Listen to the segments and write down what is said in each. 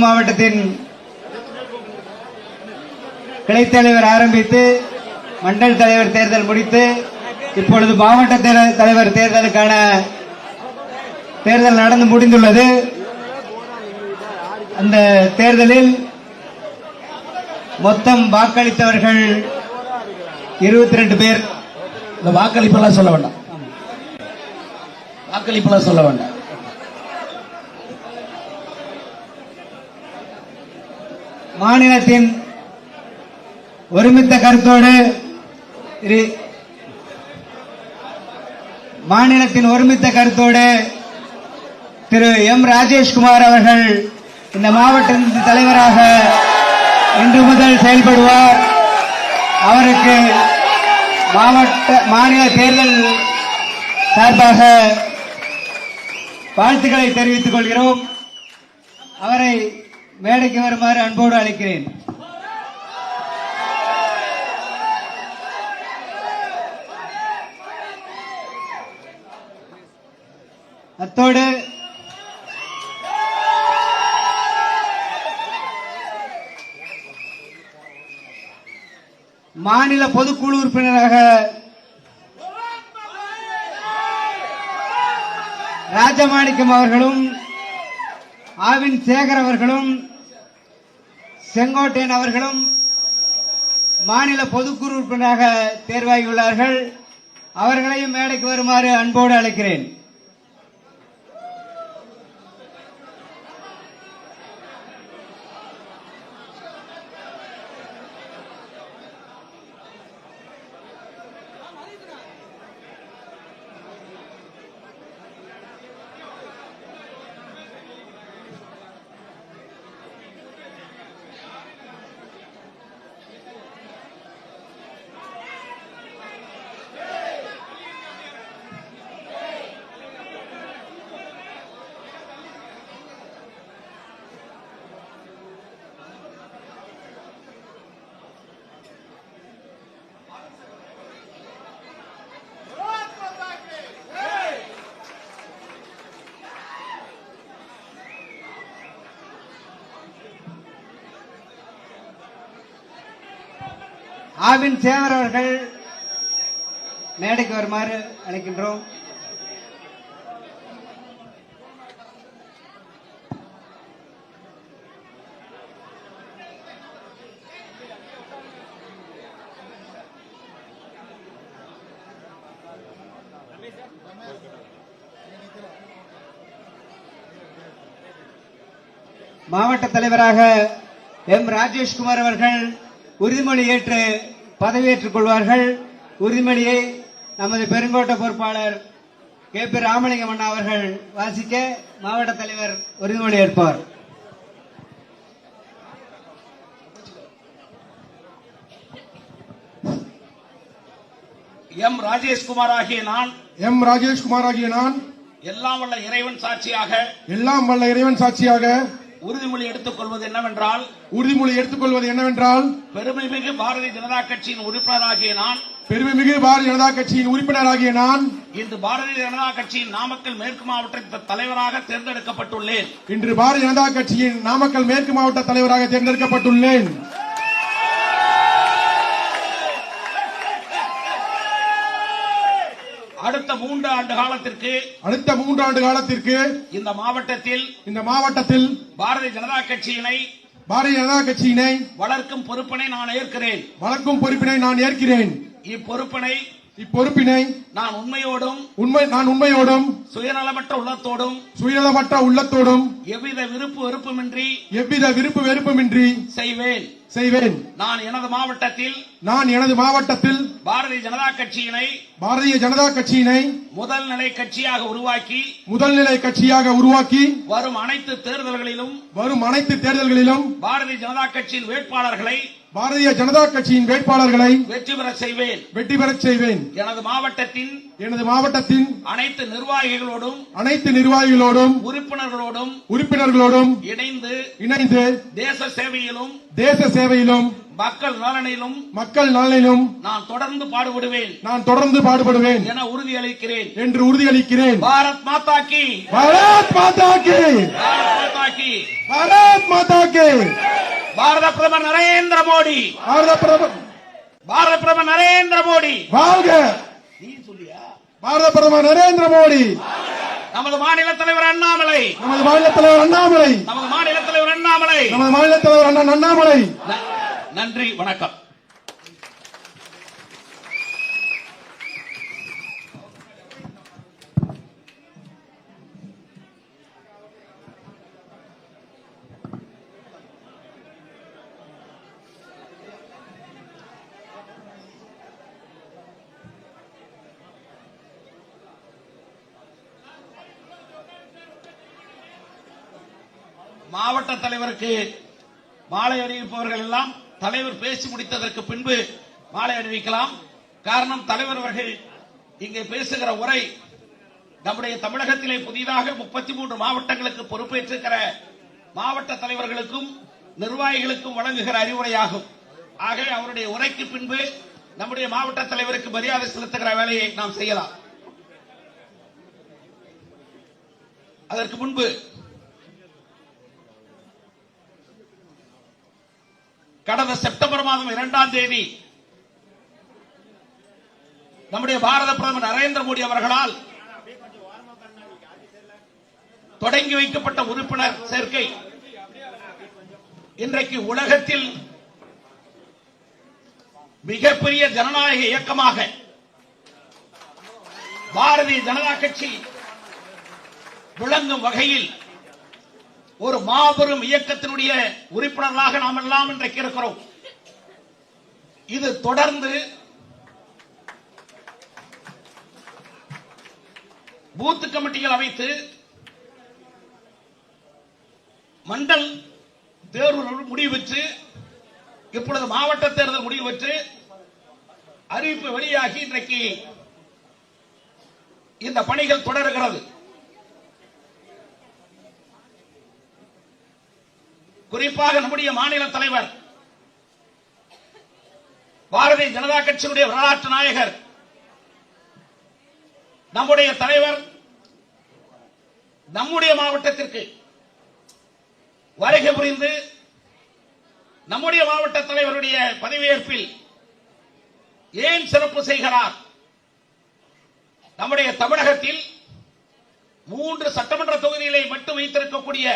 மாவட்டத்தின் கிளைத்தலைவர் ஆரம்பித்து மண்டல் தலைவர் தேர்தல் முடித்து இப்பொழுது மாவட்ட தலைவர் தேர்தலுக்கான தேர்தல் நடந்து முடிந்துள்ளது. அந்த தேர்தலில் மொத்தம் வாக்களித்தவர்கள் 22 பேர். வாக்களிப்பெல்லாம் சொல்ல வேண்டாம், வாக்களிப்பெல்லாம் சொல்ல வேண்டாம். மாநிலத்தின் ஒருமித்த கருத்தோடு திரு எம் ராஜேஷ்குமார் அவர்கள் இந்த மாவட்டத்தின் தலைவராக இன்று முதல் செயல்படுவார். அவருக்கு மாநில தேர்தல் சார்பாக வாழ்த்துக்களை தெரிவித்துக் கொள்கிறோம். அவரை மேடைக்கு வருமாறு அன்போடு அழைக்கிறேன். அத்தோடு மாநில பொதுக்குழு உறுப்பினராக ராஜமாணிக்கம் அவர்களும் ஆவின் சேகர் அவர்களும் செங்கோட்டையன் அவர்களும் மாநில பொதுக்குழு உறுப்பினராக தேர்வாகியுள்ளார்கள். அவர்களையும் மேடைக்கு வருமாறு அன்போடு அழைக்கிறேன். ஆவின் சேவர் அவர்கள் மேடைக்கு வருமாறு அழைக்கின்றோம். மாவட்ட தலைவராக எம் ராஜேஷ்குமார் அவர்கள் உறுதிமொழி ஏற்று பதவியேற்றுக் கொள்வார்கள். உறுதிமொழியை நமது பெருங்கோட்ட பொறுப்பாளர் கே பி ராமலிங்கம் அண்ணா அவர்கள் வாசிக்க மாவட்ட தலைவர் உறுதிமொழி ஏற்பார். எம் ராஜேஷ்குமார் ஆகிய நான் எல்லாம் வல்ல இறைவன் சாட்சியாக உறுதிமொழி எடுத்துக் கொள்வது என்னவென்றால் பெருமைமிகு பாரதிய ஜனதா கட்சியின் உறுப்பினராகிய நான் இன்று பாரதிய ஜனதா கட்சியின் நாமக்கல் மேற்கு மாவட்ட தலைவராக தேர்ந்தெடுக்கப்பட்டுள்ளேன். அடுத்த 3 ஆண்டு காலத்திற்கு இந்த மாவட்டத்தில் பாரதிய ஜனதா கட்சியினை வளர்க்கும் பொறுப்பினை நான் ஏற்கிறேன். இப்பொறுப்பினை நான் உண்மையோடும் சுயநலமற்ற உள்ளத்தோடும் எவ்வித விருப்பு வெறுப்புமின்றி செய்வேன். நான் எனது மாவட்டத்தில் பாரதிய ஜனதா கட்சியினை முதல் நிலை கட்சியாக உருவாக்கி வரும் அனைத்து தேர்தல்களிலும் பாரதிய ஜனதா கட்சியின் பாரதிய ஜனதா கட்சியின் வேட்பாளர்களை வெற்றி பெறச் செய்வேன். எனது மாவட்டத்தின் அனைத்து நிர்வாகிகளோடும் உறுப்பினர்களோடும் இணைந்து தேச சேவையிலும் மக்கள் நலனிலும் நான் தொடர்ந்து பாடுபடுவேன் என உறுதியளிக்கிறேன் என்று உறுதியளிக்கிறேன். பாரத் மாதா கி பாரத பிரதமர் நரேந்திர மோடி வாழ்க. பாரத பிரதமர் நரேந்திர மோடி. நமது மாநில தலைவர் அண்ணாமலை நமது மாநில தலைவர் அண்ணன் அண்ணாமலை. நன்றி, வணக்கம். மாவட்ட தலைவருக்கு மாலை அணிவிப்பவர்கள் எல்லாம் தலைவர் பேசி முடித்ததற்கு பின்பு மாலை அணிவிக்கலாம். காரணம், தலைவர் அவர்கள் இங்கே பேசுகிற உரை நம்முடைய தமிழகத்திலே புதிதாக 33 மாவட்டங்களுக்கு பொறுப்பேற்றிருக்கிற மாவட்ட தலைவர்களுக்கும் நிர்வாகிகளுக்கும் வழங்குகிற அறிவுரையாகும். ஆக அவருடைய உரைக்கு பின்பு நம்முடைய மாவட்ட தலைவருக்கு மரியாதை செலுத்துகிற வேலையை நாம் செய்யலாம். அதற்கு முன்பு கடந்த செப்டம்பர் மாதம் 2ஆம் தேதி நம்முடைய பாரத பிரதமர் நரேந்திர மோடி அவர்களால் தொடங்கி வைக்கப்பட்ட உறுப்பினர் சேர்க்கை இன்றைக்கு உலகத்தில் மிகப்பெரிய ஜனநாயக இயக்கமாக பாரதிய ஜனதா கட்சி விளங்கும் வகையில் ஒரு மாபெரும் இயக்கத்தினுடைய உறுப்பினர்களாக நாம் எல்லாம் இன்றைக்கு இருக்கிறோம். இது தொடர்ந்து பூத் கமிட்டிகள் அமைத்து மண்டல் தேர்வு முடிவு பெற்று இப்பொழுது மாவட்ட தேர்தல் முடிவு பெற்று அறிவிப்பு வெளியாகி இன்றைக்கு இந்த பணிகள் தொடர்கிறது. குறிப்பாக நம்முடைய மாநில தலைவர் பாரதிய ஜனதா கட்சியினுடைய வரலாற்று நாயகர் நம்முடைய தலைவர் நம்முடைய மாவட்டத்திற்கு வருகை புரிந்து நம்முடைய மாவட்ட தலைவருடைய பதவியேற்பில் ஏன் சிறப்பு செய்கிறார்? நம்முடைய தமிழகத்தில் 3 சட்டமன்ற தொகுதிகளை மட்டும் வைத்திருக்கக்கூடிய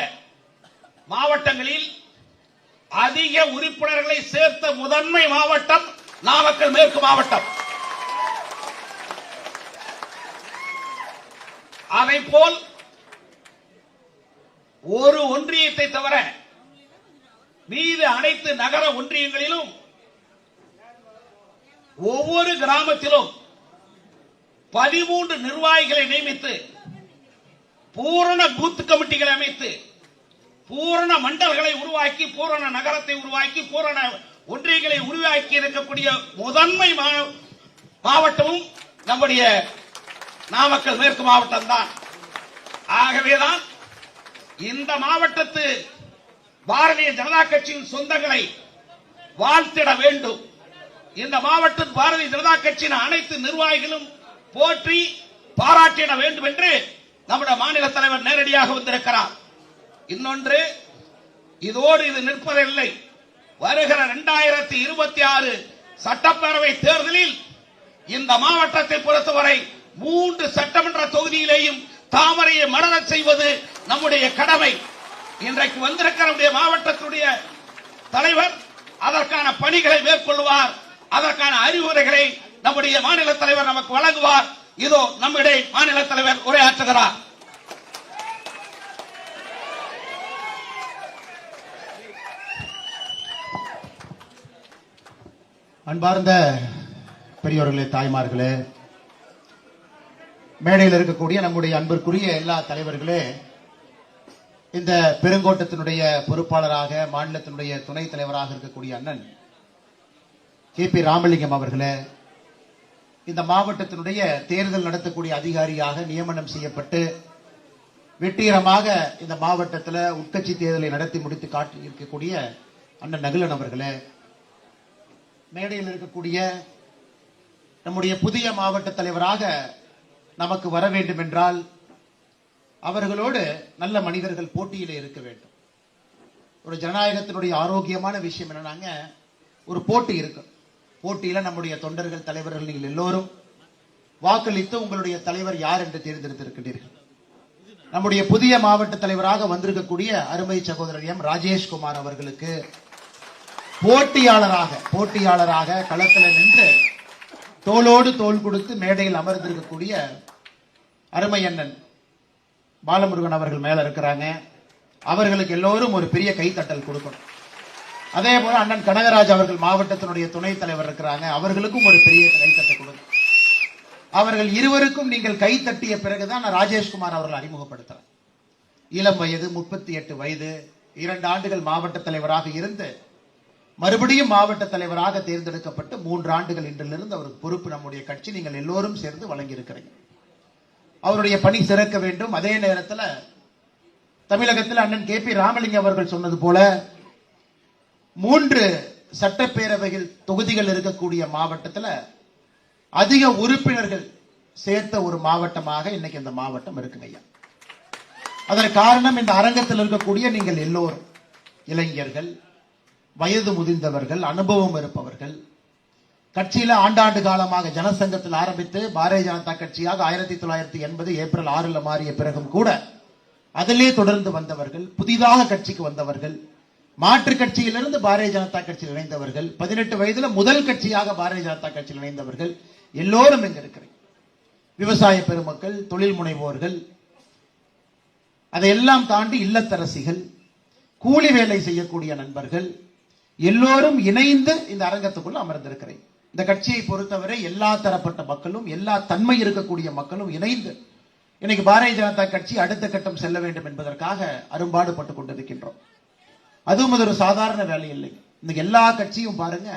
மாவட்டங்களில் அதிக உறுப்பினர்களை சேர்த்த முதன்மை மாவட்டம் நாமக்கல் மேற்கு மாவட்டம். அதைப்போல் ஒரு ஒன்றியத்தை தவிர மீது அனைத்து நகர ஒன்றியங்களிலும் ஒவ்வொரு கிராமத்திலும் 13 நிர்வாகிகளை நியமித்து பூரண பூத் கமிட்டிகளை அமைத்து பூரண மண்டல்களை உருவாக்கி பூரண நகரத்தை உருவாக்கி பூரண ஒன்றியங்களை உருவாக்கி இருக்கக்கூடிய முதன்மை மாவட்டமும் நம்முடைய நாமக்கல் மேற்கு மாவட்டம் தான். ஆகவேதான் இந்த மாவட்டத்து பாரதிய ஜனதா கட்சியின் சொந்தங்களை வாழ்த்திட வேண்டும். இந்த மாவட்டத்தில் பாரதிய ஜனதா கட்சியின் அனைத்து நிர்வாகிகளும் போற்றி பாராட்டிட வேண்டும் என்று நம்முடைய மாநில தலைவர் நேரடியாக வந்திருக்கிறார். இன்னொன்று, இதோடு இது நிற்பதில்லை. வருகிற 2026 சட்டப்பேரவை தேர்தலில் இந்த மாவட்டத்தை பொறுத்தவரை 3 சட்டமன்ற தொகுதியிலேயும் தாமரையை மலரச் செய்வது நம்முடைய கடமை. இன்றைக்கு வந்திருக்கிற நம்முடைய மாவட்டத்துடைய தலைவர் அதற்கான பணிகளை மேற்கொள்வார். அதற்கான அறிவுரைகளை நம்முடைய மாநில தலைவர் நமக்கு வழங்குவார். இதோ நம்முடைய மாநில தலைவர் உரையாற்றுகிறார். அன்பார்ந்த பெரியோர்களே, தாய்மார்களே, மேடையில் இருக்கக்கூடிய நம்முடைய அன்பிற்குரிய எல்லா தலைவர்களே, இந்த பெருங்கோட்டத்தினுடைய பொறுப்பாளராக மாநிலத்தினுடைய துணைத் தலைவராக இருக்கக்கூடிய அண்ணன் KP ராமலிங்கம் அவர்களே, இந்த மாவட்டத்தினுடைய தேர்தல் நடத்தக்கூடிய அதிகாரியாக நியமனம் செய்யப்பட்டு வெற்றிகரமாக இந்த மாவட்டத்தில் உட்கட்சி தேர்தலை நடத்தி முடித்து காட்டி இருக்கக்கூடிய அண்ணன் நகுலன் அவர்களே, மேடையில் இருக்கக்கூடிய நம்முடைய புதிய மாவட்ட தலைவராக நமக்கு வர வேண்டும் என்றால் அவர்களோடு நல்ல மனிதர்கள் போட்டியிலே இருக்க வேண்டும். ஒரு ஜனநாயகத்தினுடைய ஆரோக்கியமான விஷயம் என்னன்னாங்க, ஒரு போட்டி இருக்கு. போட்டியில நம்முடைய தொண்டர்கள், தலைவர்கள் நீங்கள் எல்லோரும் வாக்களித்து உங்களுடைய தலைவர் யார் என்று தேர்ந்தெடுத்திருக்கிறீர்கள். நம்முடைய புதிய மாவட்ட தலைவராக வந்திருக்கக்கூடிய அருமை சகோதரர் எம் ராஜேஷ்குமார் அவர்களுக்கு போட்டியாளராக களத்தில் நின்று தோளோடு தோள் கொடுத்து மேடையில் அமர்ந்திருக்கக்கூடிய அருமை அண்ணன் பாலமுருகன் அவர்கள் மேல இருக்கிறாங்க. அவர்களுக்கு எல்லோரும் ஒரு பெரிய கைத்தட்டல் கொடுக்கணும். அதே போல அண்ணன் கனகராஜ் அவர்கள் மாவட்டத்தினுடைய துணைத் தலைவர் இருக்கிறாங்க, அவர்களுக்கும் ஒரு பெரிய கைத்தட்டல் கொடுக்கணும். அவர்கள் இருவருக்கும் நீங்கள் கை தட்டிய பிறகுதான் நான் ராஜேஷ்குமார் அவர்கள் அறிமுகப்படுத்துறேன். இளம் வயது, 38 வயது, 2 ஆண்டுகள் மாவட்ட தலைவராக இருந்து மறுபடியும் மாவட்ட தலைவராக தேர்ந்தெடுக்கப்பட்டு 3 ஆண்டுகள் இன்றிலிருந்து அவருக்கு பொறுப்பு நம்முடைய கட்சி நீங்கள் எல்லோரும் சேர்ந்து வழங்கி இருக்கிறீங்க. அவருடைய பணி சிறக்க வேண்டும். அதே நேரத்தில் தமிழகத்தில் அண்ணன் KP ராமலிங்கம் அவர்கள் சொன்னது போல 3 சட்டப்பேரவைகள் தொகுதிகள் இருக்கக்கூடிய மாவட்டத்தில் அதிக உறுப்பினர்கள் சேர்த்த ஒரு மாவட்டமாக இன்னைக்கு இந்த மாவட்டம் இருக்குங்க ஐயா. அதற்கு காரணம் இந்த அரங்கத்தில் இருக்கக்கூடிய நீங்கள் எல்லோரும் இளைஞர்கள், வயது முதிர்ந்தவர்கள், அனுபவம் இருப்பவர்கள், கட்சியில ஆண்டாண்டு காலமாக ஜனசங்கத்தில் ஆரம்பித்து பாரதிய ஜனதா கட்சியாக 1980 ஏப்ரல் 6 மாறிய பிறகும் கூட அதிலே தொடர்ந்து வந்தவர்கள், புதிதாக கட்சிக்கு வந்தவர்கள், மாற்று கட்சியிலிருந்து பாரதிய ஜனதா கட்சியில் இணைந்தவர்கள், 18 வயதுல முதல் கட்சியாக பாரதிய ஜனதா கட்சியில் இணைந்தவர்கள் எல்லோரும் இங்க இருக்கிறீங்க. விவசாய பெருமக்கள், தொழில் முனைவோர்கள், அதையெல்லாம் தாண்டி இல்லத்தரசிகள், கூலி வேலை செய்யக்கூடிய நண்பர்கள் எல்லோரும் இணைந்து இந்த அரங்கத்துக்குள்ள அமர்ந்திருக்கிறேன். இந்த கட்சியை பொறுத்தவரை எல்லா தரப்பட்ட மக்களும், எல்லா தன்மை இருக்கக்கூடிய மக்களும் இணைந்து இன்னைக்கு பாரதிய ஜனதா கட்சி அடுத்த கட்டம் செல்ல வேண்டும் என்பதற்காக அரும்பாடுபட்டுக் கொண்டிருக்கின்றோம். அதுவும் அது ஒரு சாதாரண வேலை இல்லை. இன்னைக்கு எல்லா கட்சியும் பாருங்க,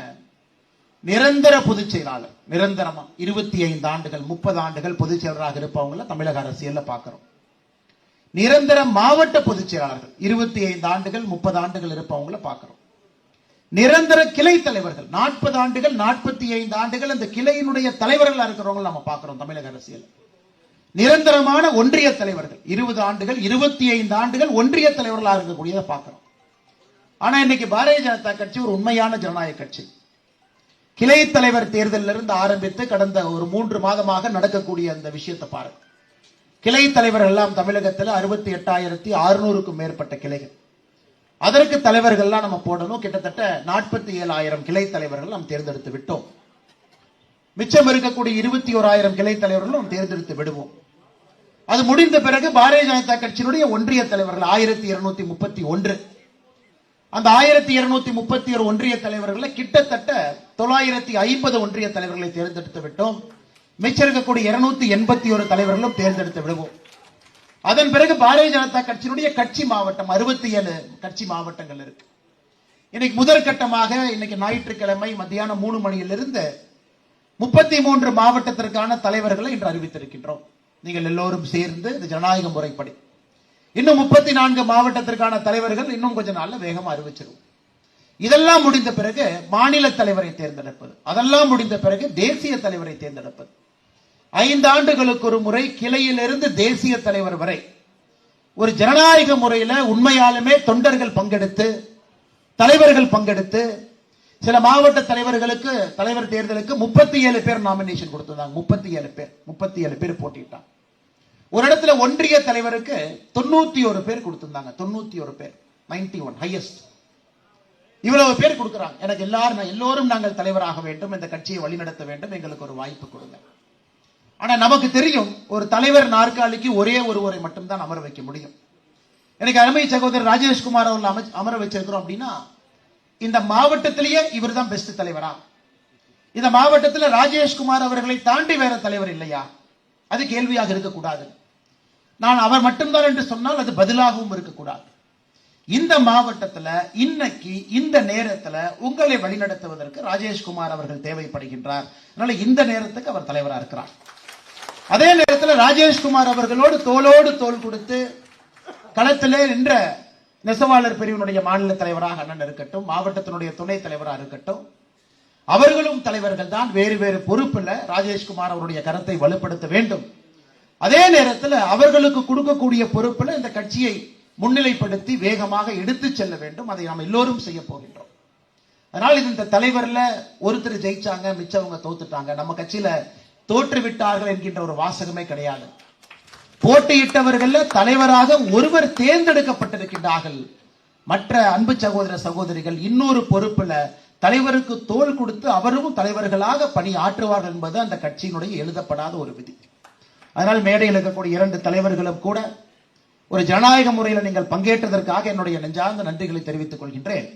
நிரந்தர பொதுச் செயலாளர், நிரந்தரமா 25 ஆண்டுகள் 30 ஆண்டுகள் பொதுச் செயலராக இருப்பவங்கள தமிழக அரசியல்ல பார்க்கிறோம். நிரந்தர மாவட்ட பொதுச் செயலாளர்கள் 25 ஆண்டுகள் 30 ஆண்டுகள் இருப்பவங்கள பார்க்கிறோம். நிரந்தர கிளை தலைவர்கள் 40 ஆண்டுகள் 45 ஆண்டுகள் அந்த கிளையினுடைய தலைவர்களா இருக்கிறவங்க நம்ம பார்க்கிறோம் தமிழக அரசியல். நிரந்தரமான ஒன்றிய தலைவர்கள் 20 ஆண்டுகள் 25 ஆண்டுகள் ஒன்றிய தலைவர்களாக இருக்கக்கூடியதை பார்க்கிறோம். ஆனா இன்னைக்கு பாரதிய ஜனதா கட்சி ஒரு உண்மையான ஜனநாயக கட்சி. கிளை தலைவர் தேர்தலில் இருந்து ஆரம்பித்து கடந்த ஒரு 3 மாதமாக நடக்கக்கூடிய அந்த விஷயத்தை பாருங்க. கிளை தலைவர்கள் எல்லாம் தமிழகத்தில் 68,600க்கும் மேற்பட்ட கிளைகள். அதற்கு தலைவர்கள்லாம் நம்ம போடணும். கிட்டத்தட்ட 47,000 கிளை தலைவர்கள் நாம் தேர்ந்தெடுத்து விட்டோம். மிச்சம் இருக்கக்கூடிய 21,000 கிளை தலைவர்கள் நாம் தேர்ந்தெடுத்து விடுவோம். அது முடிந்த பிறகு பாரதிய ஜனதா கட்சியினுடைய ஒன்றிய தலைவர்கள் 1231. அந்த 1231 ஒன்றிய தலைவர்களை கிட்டத்தட்ட 950 ஒன்றிய தலைவர்களை தேர்ந்தெடுத்து விட்டோம். மிச்சம் இருக்கக்கூடிய 281 தலைவர்களும் தேர்ந்தெடுத்து விடுவோம். அதன் பிறகு பாரதிய ஜனதா கட்சியினுடைய கட்சி மாவட்டம் 67 கட்சி மாவட்டங்கள் இருக்கு. இன்னைக்கு முதற்கட்டமாக இன்னைக்கு ஞாயிற்றுக்கிழமை மத்தியானம் 3 மணியிலிருந்து 33 மாவட்டத்திற்கான தலைவர்களை இன்று அறிவித்திருக்கின்றோம். நீங்கள் எல்லோரும் சேர்ந்து இந்த ஜனநாயக முறைப்படி இன்னும் 34 மாவட்டத்திற்கான தலைவர்கள் இன்னும் கொஞ்ச நாள்ல வேகமா அறிவிச்சிருவோம். இதெல்லாம் முடிந்த பிறகு மாநில தலைவரை தேர்ந்தெடுப்பது, அதெல்லாம் முடிந்த பிறகு தேசிய தலைவரை தேர்ந்தெடுப்பது. 5 ஆண்டுகளுக்கு ஒரு முறை கிளையிலிருந்து தேசிய தலைவர் வரை ஒரு ஜனநாயக முறையில உண்மையாலுமே தொண்டர்கள் பங்கெடுத்து, தலைவர்கள் பங்கெடுத்து, சில மாவட்ட தலைவர்களுக்கு தலைவர் தேர்தலுக்கு 37 பேர் நாமினேஷன் கொடுத்திருந்தாங்க. 37 பேர் போட்டிட்டாங்க. ஒரு இடத்துல ஒன்றிய தலைவருக்கு 91 பேர் கொடுத்திருந்தாங்க. 91 பேர், 91 ஹையஸ்ட். இவ்வளவு பேர் கொடுக்கிறாங்க. எனக்கு எல்லோரும் நாங்கள் தலைவராக வேண்டும், இந்த கட்சியை வழிநடத்த வேண்டும், எங்களுக்கு ஒரு வாய்ப்பு கொடுங்க. ஆனா நமக்கு தெரியும், ஒரு தலைவர் நாற்காலிக்கு ஒரே ஒருவரை மட்டும்தான் அமர வைக்க முடியும். எனக்கு அருமை சகோதரர் ராஜேஷ்குமார் அவர்கள் அமர வச்சிருக்கிறோம் அப்படின்னா, இந்த மாவட்டத்திலேயே இவர் தான் பெஸ்ட் தலைவரா? இந்த மாவட்டத்தில் ராஜேஷ்குமார் அவர்களை தாண்டி வேற தலைவர் இல்லையா? அது கேள்வியாக இருக்கக்கூடாது. நான் அவர் மட்டும்தான் என்று சொன்னால் அது பதிலாகவும் இருக்கக்கூடாது. இந்த மாவட்டத்துல இன்னைக்கு இந்த நேரத்துல உங்களை வழிநடத்துவதற்கு ராஜேஷ்குமார் அவர்கள் தேவைப்படுகின்றார். அதனால இந்த நேரத்துக்கு அவர் தலைவரா இருக்கிறார். அதே நேரத்தில் ராஜேஷ்குமார் அவர்களோடு தோளோடு தோள் கொடுத்து களத்திலே நின்ற நெசவாளர் பிரிவினுடைய மாநில தலைவராக அண்ணன் இருக்கட்டும், மாவட்டத்தினுடைய துணை தலைவராக இருக்கட்டும், அவர்களும் தலைவர்கள் தான். வேறு வேறு பொறுப்புல ராஜேஷ்குமார் அவருடைய கருத்தை வலுப்படுத்த வேண்டும். அதே நேரத்தில் அவர்களுக்கு கொடுக்கக்கூடிய பொறுப்புல இந்த கட்சியை முன்னிலைப்படுத்தி வேகமாக எடுத்து செல்ல வேண்டும். அதை நாம் எல்லோரும் செய்ய போகின்றோம். அதனால் இந்த தலைவர்ல ஒருத்தர் ஜெயிச்சாங்க, மிச்சவங்க தோத்துட்டாங்க, நம்ம கட்சியில தோற்று விட்டார்கள் என்கின்ற ஒரு வாசகமே கிடையாது. போட்டியிட்டவர்கள் தலைவராக ஒருவர் தேர்ந்தெடுக்கப்பட்டிருக்கின்றார்கள். மற்ற அன்பு சகோதர சகோதரிகள் இன்னொரு பொறுப்புல தலைவருக்கு தோள் கொடுத்து அவரும் தலைவர்களாக பணி ஆற்றுவார்கள் என்பது அந்த கட்சியினுடைய எழுதப்படாத ஒரு விதி. அதனால் மேடையில் இருக்கக்கூடிய 2 தலைவர்களும் கூட ஒரு ஜனநாயக முறையில் நீங்கள் பங்கேற்றதற்காக என்னுடைய நெஞ்சார்ந்த நன்றிகளை தெரிவித்துக் கொள்கின்றேன்.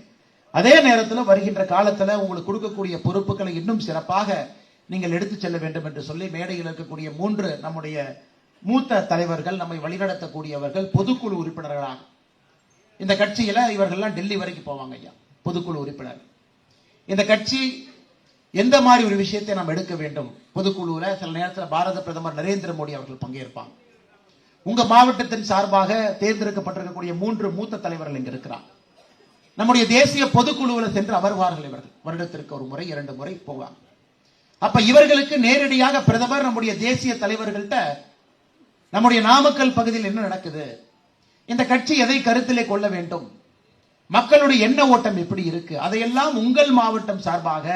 அதே நேரத்தில் வருகின்ற காலத்தில் உங்களுக்கு கொடுக்கக்கூடிய பொறுப்புகளை இன்னும் சிறப்பாக நீங்கள் எடுத்துச் செல்ல வேண்டும் என்று சொல்லி மேடையில் இருக்கக்கூடிய 3 நம்முடைய மூத்த தலைவர்கள், நம்மை வழிநடத்தக்கூடியவர்கள், பொதுக்குழு உறுப்பினர்களாக இந்த கட்சியில இவர்கள்லாம் டெல்லி வரைக்கும் போவாங்க ஐயா, பொதுக்குழு உறுப்பினர். இந்த கட்சி எந்த மாதிரி ஒரு விஷயத்தை நாம் எடுக்க வேண்டும், பொதுக்குழுல சில நேரத்தில் பாரத பிரதமர் நரேந்திர மோடி அவர்கள் பங்கேற்பாங்க. உங்க மாவட்டத்தின் சார்பாக தேர்ந்தெடுக்கப்பட்டிருக்கக்கூடிய 3 மூத்த தலைவர்கள் இங்க இருக்கிறார். நம்முடைய தேசிய பொதுக்குழுவில் சென்று அமர்வார்கள். இவர்கள் வருடத்திற்கு ஒரு முறை 2 முறை போவாங்க. அப்ப இவர்களுக்கு நேரடியாக பிரதமர் நம்முடைய தேசிய தலைவர்கள்ட்ட நம்முடைய நாமக்கல் பகுதியில் என்ன நடக்குது, இந்த கட்சி எதை கருத்திலே கொள்ள வேண்டும், மக்களுடைய எண்ண ஓட்டம் எப்படி இருக்கு, அதையெல்லாம் உங்கள் மாவட்டம் சார்பாக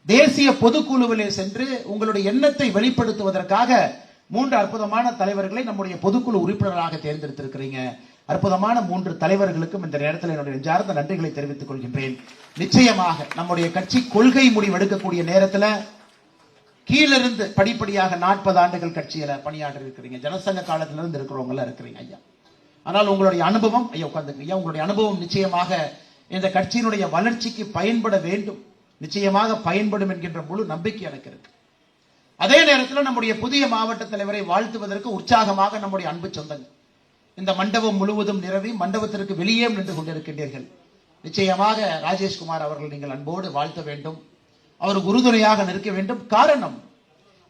தேசிய பொதுக்குழுவிலே சென்று உங்களுடைய எண்ணத்தை வெளிப்படுத்துவதற்காக 3 அற்புதமான தலைவர்களை நம்முடைய பொதுக்குழு உறுப்பினராக தேர்ந்தெடுத்திருக்கிறீங்க. அற்புதமான 3 தலைவர்களுக்கும் இந்த நேரத்தில் என்னுடைய நெஞ்சார்ந்த நன்றிகளை தெரிவித்துக் கொள்கின்றேன். நிச்சயமாக நம்முடைய கட்சி கொள்கை முடிவு எடுக்கக்கூடிய நேரத்தில் கீழிருந்து படிப்படியாக 40 ஆண்டுகள் கட்சியில பணியாற்றி இருக்கிறீங்க. ஜனசங்க காலத்திலிருந்து இருக்கிறவங்க இருக்கிறீங்க ஐயா. ஆனால் உங்களுடைய அனுபவம் ஐயா உட்கார்ந்துருக்கீங்க, உங்களுடைய அனுபவம் நிச்சயமாக இந்த கட்சியினுடைய வளர்ச்சிக்கு பயன்பட வேண்டும், நிச்சயமாக பயன்படும் என்கின்ற முழு நம்பிக்கை எனக்கு இருக்கு. அதே நேரத்தில் நம்முடைய புதிய மாவட்ட தலைவரை வாழ்த்துவதற்கு உற்சாகமாக நம்முடைய அன்பு சொந்தங்கள் இந்த மண்டபம் முழுவதும் நிரவி மண்டபத்திற்கு வெளியே நின்று கொண்டிருக்கின்றீர்கள். நிச்சயமாக ராஜேஷ்குமார் அவர்கள் நீங்கள் அன்போடு வாழ்த்த வேண்டும், அவருக்கு உறுதுணையாக நிற்க வேண்டும். காரணம்,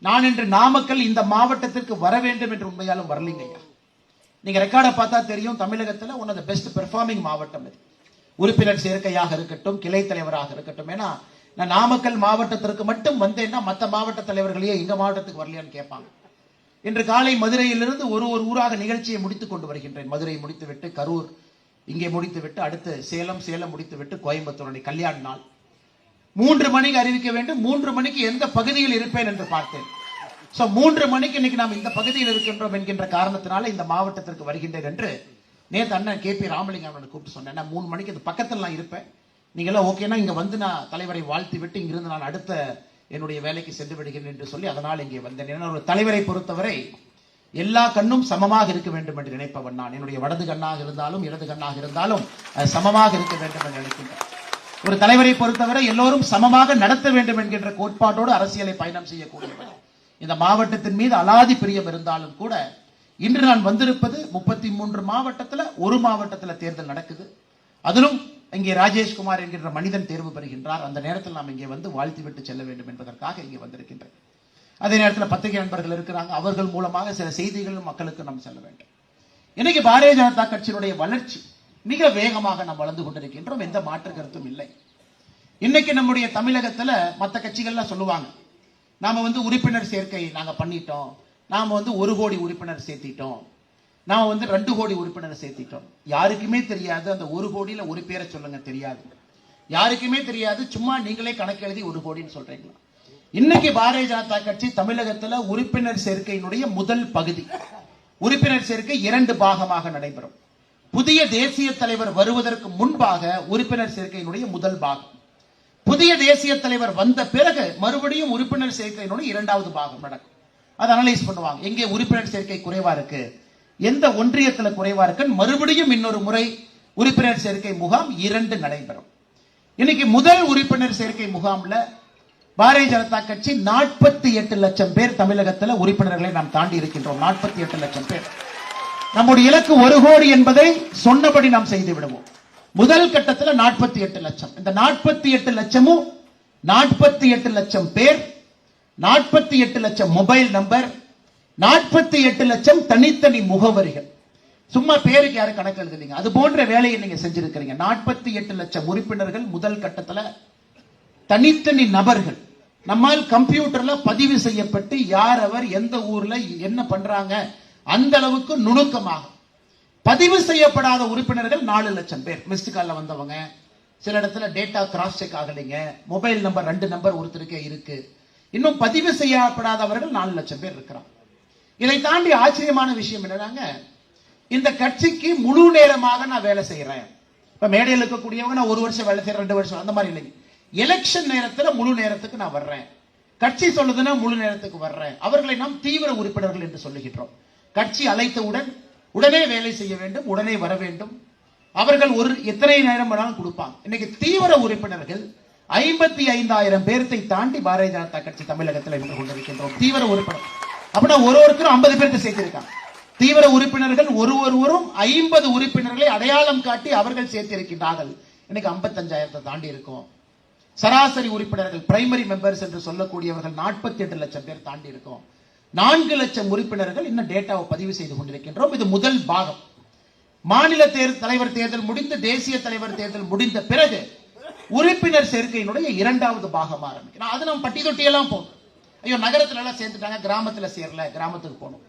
நான் இன்று நாமக்கல் இந்த மாவட்டத்திற்கு வர வேண்டும் என்று உண்மையாலும் வரலீங்க ஐயா. நீங்க ரெக்கார்டை பார்த்தா தெரியும், தமிழகத்தில் one of the best performing மாவட்டம் இது. உறுப்பினர் சேர்க்கையாக இருக்கட்டும், கிளை தலைவராக இருக்கட்டும். ஏன்னா நான் நாமக்கல் மாவட்டத்திற்கு மட்டும் வந்தேன்னா மற்ற மாவட்ட தலைவர்களையே எங்க மாவட்டத்துக்கு வரலையான்னு கேட்பாங்க. இன்று காலை மதுரையிலிருந்து ஒரு ஊராக நிகழ்ச்சியை முடித்துக் கொண்டு வருகின்றேன். மதுரை முடித்துவிட்டு கரூர் இங்கே முடித்துவிட்டு அடுத்து சேலம், சேலம் முடித்துவிட்டு கோயம்புத்தூர் கல்யாண நாள் 3 மணிக்கு அறிவிக்க வேண்டும். 3 மணிக்கு எந்த பகுதியில் இருப்பேன் என்று பார்த்தேன். 3 மணிக்கு இன்னைக்கு நாம் இந்த பகுதியில் இருக்கின்றோம் என்கின்ற காரணத்தினால இந்த மாவட்டத்திற்கு வருகின்றேன் என்று நேற்று அண்ணன் KP ராமலிங்கம் அவனை கூப்பிட்டு சொன்னேன். 3 மணிக்கு இந்த பக்கத்தில் நான் இருப்பேன், நீங்களாம் ஓகேனா இங்க வந்து நான் தலைவரை வாழ்த்தி விட்டு இங்கிருந்து நான் அடுத்த என்னுடைய வேலைக்கு சென்று விடுகிறேன் என்று சொல்லி அதனால் இங்கே வந்தேன். ஏன்னா ஒரு தலைவரை பொறுத்தவரை எல்லா கண்ணும் சமமாக இருக்க வேண்டும் என்று நினைப்பவன் நான். என்னுடைய வலது கண்ணாக இருந்தாலும் இடது கண்ணாக இருந்தாலும் சமமாக இருக்க வேண்டும் என்று நினைக்கின்றேன். ஒரு தலைவரை பொறுத்தவரை எல்லோரும் சமமாக நடத்த வேண்டும் என்கின்ற கோட்பாட்டோடு அரசியலை பயணம் செய்யக்கூடியவர். இந்த மாவட்டத்தின் மீது அலாதி பிரியம் இருந்தாலும் கூட இன்று நான் வந்திருப்பது 33 மாவட்டத்தில் ஒரு மாவட்டத்தில் தேர்தல் நடக்குது. அதிலும் இங்கே ராஜேஷ்குமார் என்கின்ற மனிதன் தேர்வு பெறுகின்றார். அந்த நேரத்தில் நாம் இங்கே வந்து வாழ்த்தி விட்டு செல்ல வேண்டும் என்பதற்காக இங்கே வந்திருக்கின்றேன். அதே நேரத்தில் பத்திரிகை நண்பர்கள் இருக்கிறாங்க, அவர்கள் மூலமாக சில செய்திகள் மக்களுக்கு நாம் செல்ல வேண்டும். இன்னைக்கு பாரதிய ஜனதா கட்சியினுடைய வளர்ச்சி மிக வேகமாக நாம் வளர்ந்து கொண்டிருக்கின்றோம், எந்த மாற்று கருத்தும் இல்லை. இன்னைக்கு நம்முடைய தமிழகத்துல மற்ற கட்சிகள்லாம் சொல்லுவாங்க, நாம வந்து உறுப்பினர் சேர்க்கை நாங்க பண்ணிட்டோம், நாம வந்து 1 கோடி உறுப்பினர் சேர்த்திட்டோம், நாம வந்து 2 கோடி உறுப்பினர் சேர்த்திட்டோம். யாருக்குமே தெரியாது அந்த 1 கோடியில ஒரு பேரை சொல்லுங்க, தெரியாது. யாருக்குமே தெரியாது, சும்மா நீங்களே கணக்கு எழுதி 1 கோடின்னு சொல்றீங்களா. இன்னைக்கு பாரதிய ஜனதா கட்சி தமிழகத்துல உறுப்பினர் சேர்க்கையினுடைய முதல் பகுதி, உறுப்பினர் சேர்க்கை 2 பாகமாக நடைபெறும். புதிய தேசிய தலைவர் வருவதற்கு முன்பாக உறுப்பினர் சேர்க்கையினுடைய முதல் பாகம், புதிய தேசிய தலைவர் வந்த பிறகு மறுபடியும் உறுப்பினர் சேர்க்கையினுடைய 2வது பாகம் நடக்கும். அதை அனலைஸ் பண்ணுவாங்க, எங்கே உறுப்பினர் சேர்க்கை குறைவா இருக்கு, எந்த ஒன்றியத்தில் குறைவா இருக்கு, மறுபடியும் இன்னொரு முறை உறுப்பினர் சேர்க்கை முகாம் 2 நடைபெறும். இன்னைக்கு முதல் உறுப்பினர் சேர்க்கை முகாம்ல பாரதிய ஜனதா கட்சி 48 லட்சம் பேர் தமிழகத்தில் உறுப்பினர்களை நாம் தாண்டி இருக்கின்றோம். 48 லட்சம் பேர். நம்முடைய இலக்கு 1 கோடி என்பதை சொன்னபடி நாம் செய்து விடுவோம். முதல் கட்டத்தில் 48 லட்சம். இந்த 48 லட்சமும் 48 லட்சம் பேர், 48 லட்சம் மொபைல் நம்பர், 48 லட்சம் தனித்தனி முகவரிகள். சும்மா பேருக்கு யாரும் கணக்கு எழுதலீங்க. அது போன்ற வேலையை நீங்க செஞ்சிருக்கிறீங்க. 48 லட்சம் உறுப்பினர்கள் முதல் கட்டத்தில் தனித்தனி நபர்கள் நம்மால் கம்ப்யூட்டர்ல பதிவு செய்யப்பட்டு யார் அவர் எந்த ஊர்ல என்ன பண்றாங்க அந்த அளவுக்கு நுணுக்கமாக பதிவு செய்யப்படாத உறுப்பினர்கள் 4 லட்சம் பேர். மிஸ்டு கால்ல வந்தவங்க, சில இடத்துல டேட்டா கிராஸ் செக் ஆகலைங்க, மொபைல் நம்பர் 2 நம்பர் ஒருத்தருக்கே இருக்கு, இன்னும் பதிவு செய்யப்படாதவர்கள் 4 லட்சம் பேர் இருக்கிறாங்க. இதை தாண்டி ஆச்சரியமான விஷயம் என்னன்னாங்க, இந்த கட்சிக்கு முழு நேரமாக நான் வேலை செய்யறேன். இப்ப மேடையில் இருக்கக்கூடியவங்க நான் 1 வருஷம் வேலை செய்யறேன், 2 வருஷம் அந்த மாதிரி இல்லைங்க. எலெக்ஷன் நேரத்தில் முழு நேரத்துக்கு நான் வர்றேன். கட்சி சொல்லுதுன்னா முழு நேரத்துக்கு வர்றேன். அவர்களை நாம் தீவிர உறுப்பினர்கள் என்று சொல்லுகின்றோம். கட்சி அழைத்தவுடன் உடனே வேலை செய்ய வேண்டும், உடனே வர வேண்டும். அவர்கள் எத்தனை நேரம் வேணாலும் கொடுப்பாங்க. இன்னைக்கு தீவிர உறுப்பினர்கள் 55,000 பேர்த்தை தாண்டி பாரதிய ஜனதா கட்சி தமிழகத்தில் இருந்து கொண்டிருக்கின்றோம். தீவிர உறுப்பினர் அப்படின்னா ஒருவருக்கும் 50 பேருக்கு சேர்த்திருக்காங்க. தீவிர உறுப்பினர்கள் ஒருவரும் 50 உறுப்பினர்களை அடையாளம் காட்டி அவர்கள் சேர்த்திருக்கின்றார்கள். இன்னைக்கு 55,000 தாண்டி இருக்கும். சராசரி உறுப்பினர்கள் பிரைமரி மெம்பர்ஸ் என்று சொல்லக்கூடியவர்கள் 48 லட்சம் பேர் தாண்டி இருக்கும். 4 லட்சம் உறுப்பினர்கள் இன்னும் டேட்டாவை பதிவு செய்து கொண்டிருக்கின்றோம். இது முதல் பாகம். மாநில தலைவர் தேர்தல் முடிந்து தேசிய தலைவர் தேர்தல் முடிந்த பிறகு உறுப்பினர் சேர்க்கையினுடைய 2வது பாகம் ஆரம்பிக்கும். அது நம்ம பட்டி தொட்டியெல்லாம் போகணும். ஐயோ நகரத்துல எல்லாம் சேர்ந்துட்டாங்க, கிராமத்துல சேரல, கிராமத்துக்கு போகணும்.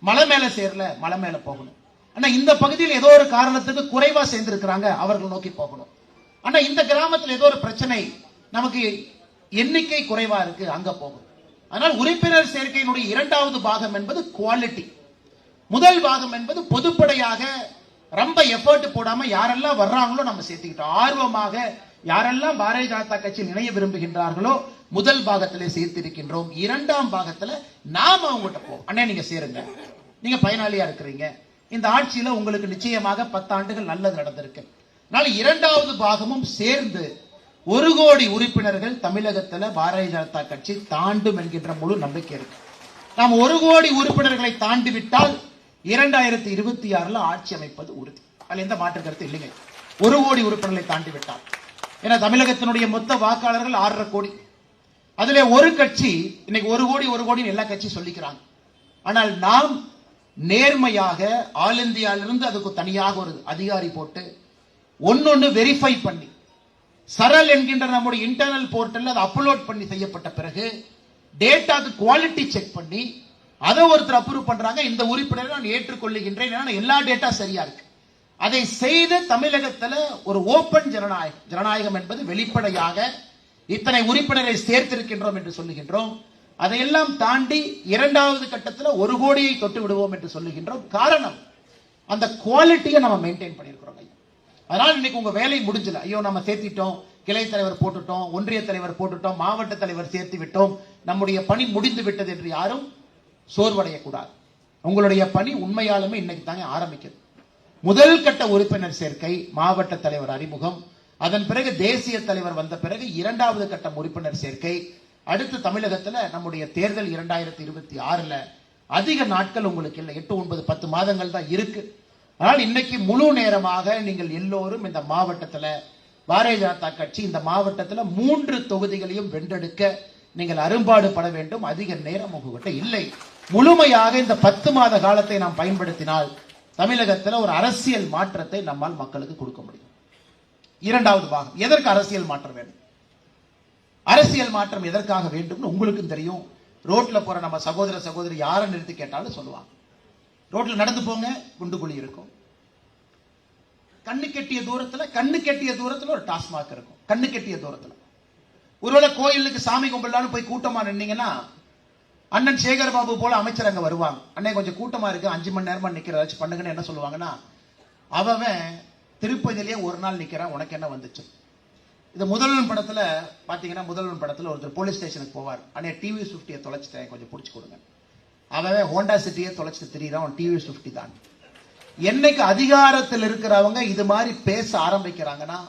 மலை மேல சேரல, மலை மேல போகணும். ஆனா இந்த பகுதியில் ஏதோ ஒரு காரணத்துக்கு குறைவா சேர்ந்திருக்கிறாங்க, அவர்கள் நோக்கி போகணும். ஆனா இந்த கிராமத்தில் ஏதோ ஒரு பிரச்சனை, நமக்கு எண்ணிக்கை குறைவா இருக்கு, அங்க போகும். ஆனால் உறுப்பினர் சேர்க்கையினுடைய 2வது பாகம் என்பது குவாலிட்டி. முதல் பாகம் என்பது பொதுப்படையாக ரொம்ப எஃபர்ட் போடாம யாரெல்லாம் வர்றாங்களோ நம்ம சேர்த்துக்கிட்டோம். ஆர்வமாக யாரெல்லாம் பாரதிய ஜனதா கட்சியில் இணைய விரும்புகின்றார்களோ முதல் பாகத்திலே சேர்த்திருக்கின்றோம். 2ஆம் பாகத்துல நாம அவங்ககிட்ட போவோம். அண்ணே நீங்க சேருங்க, நீங்க பயனாளியா இருக்கிறீங்க, இந்த ஆட்சியில உங்களுக்கு நிச்சயமாக 10 ஆண்டுகள் நல்லது நடந்திருக்கு. 2வது பாகமும் சேர்ந்து 1 கோடி உறுப்பினர்கள் தமிழகத்தில் பாரதிய ஜனதா கட்சி தாண்டும் என்கின்ற முழு நம்பிக்கை இருக்கு. நாம் 1 கோடி உறுப்பினர்களை தாண்டி விட்டால் 2026 ஆட்சி அமைப்பது உறுதி. அதில் எந்த மாற்று கருத்து இல்லைங்க. 1 கோடி உறுப்பினர்களை தாண்டி விட்டால், ஏன்னா தமிழகத்தினுடைய மொத்த வாக்காளர்கள் 6.5 கோடி. அதுல ஒரு கட்சி இன்னைக்கு 1 கோடி எல்லா கட்சி சொல்லிக்கிறாங்க. ஆனால் நாம் நேர்மையாக ஆல் இந்தியாவிலிருந்து அதுக்கு தனியாக ஒரு அதிகாரி போட்டு ஒன்னொன்னு வெரிஃபை பண்ணி சரல் என்கின்ற நம்முடைய இன்டர்னல் போர்ட்டல் அதை அப்லோட் பண்ணி செய்யப்பட்ட பிறகு டேட்டாக்கு குவாலிட்டி செக் பண்ணி அதை ஒருத்தர் அப்ரூவ் பண்றாங்க. இந்த உறுப்பினரை நான் ஏற்றுக்கொள்ளுகின்றேன், எல்லா டேட்டா சரியா இருக்கு. அதை செய்து தமிழகத்தில் ஒரு ஓபன் ஜனநாயகம் என்பது வெளிப்படையாக இத்தனை உறுப்பினரை சேர்த்திருக்கின்றோம் என்று சொல்லுகின்றோம். அதையெல்லாம் தாண்டி 2வது கட்டத்தில் 1 கோடியை தொட்டு விடுவோம் என்று சொல்லுகின்றோம். காரணம், அந்த குவாலிட்டியை நம்ம மெயின்டைன் பண்ணியிருக்கிறோம். அதனால் இன்னைக்கு உங்க வேலை முடிஞ்சல. ஐயோ நம்ம சேர்த்திட்டோம், கிளை தலைவர் போட்டுட்டோம், ஒன்றிய தலைவர் போட்டுட்டோம், மாவட்ட தலைவர் சேர்த்து விட்டோம், நம்முடைய பணி முடிந்து விட்டது என்று யாரும் சோர்வடையக்கூடாது. உங்களுடைய பணி உண்மையாலுமே இன்னைக்கு தாங்க ஆரம்பிக்குது. முதல் கட்ட உறுப்பினர் சேர்க்கை, மாவட்ட தலைவர் அறிமுகம், அதன் பிறகு தேசிய தலைவர் வந்த பிறகு 2வது கட்டம் உறுப்பினர் சேர்க்கை, அடுத்து தமிழகத்தில் நம்முடைய தேர்தல் 2026 அதிக நாட்கள் உங்களுக்கு இல்லை, 8, 9, 10 மாதங்கள் தான் இருக்கு. ஆனால் இன்னைக்கு முழு நேரமாக நீங்கள் எல்லோரும் இந்த மாவட்டத்தில் பாரதிய ஜனதா கட்சி இந்த மாவட்டத்தில் 3 தொகுதிகளையும் வென்றெடுக்க நீங்கள் அரும்பாடுபட வேண்டும். அதிக நேரம் உங்ககிட்ட இல்லை. முழுமையாக இந்த 10 மாத காலத்தை நாம் பயன்படுத்தினால் தமிழகத்தில் ஒரு அரசியல் மாற்றத்தை நம்மால் மக்களுக்கு கொடுக்க முடியும். 2வது பாகம், எதற்கு அரசியல் மாற்றம் வேண்டும்? அரசியல் மாற்றம் எதற்காக வேண்டும் உங்களுக்கு தெரியும். ரோட்ல போற நம்ம சகோதரி யாரை நிறுத்தி கேட்டாலும் சொல்லுவாங்க, ரோட்ல நடந்து போங்க, குண்டு குழி இருக்கும். கண்ணு கெட்டிய தூரத்துல ஒரு டாஸ்மாக் இருக்கும். கண்ணு கெட்டிய தூரத்துல ஒருவேளை கோயிலுக்கு சாமி கும்பிடலான்னு போய் கூட்டமா நின்னீங்கன்னா அண்ணன் சேகர் பாபு போல அமைச்சர் அங்க வருவாங்க. அண்ணே கொஞ்சம் கூட்டமா இருக்கு, 5 மணி நேரமா நிக்கிறதாச்சும் பண்ணுங்கன்னு என்ன சொல்லுவாங்கன்னா, அவன் திருப்பதியிலேயே ஒரு நாள் நிக்கிறான், உனக்கு என்ன வந்துச்சு. இது முதல்வன் படத்துல பாத்தீங்கன்னா, முதல்வன் படத்துல ஒருத்தர் போலீஸ் ஸ்டேஷனுக்கு போவார். அண்ணே டிவி 50 தொலைச்சிட்டேன், கொஞ்சம் பிடிச்சி கொடுங்க. அவன் ஹோண்டா சிட்டியே தொலைச்சிட்டு திரியிறான், டிவி 50 தான். என்னைக்கு அதிகாரத்தில் இருக்கிறவங்க இது மாதிரி பேச ஆரம்பிக்கிறாங்கன்னா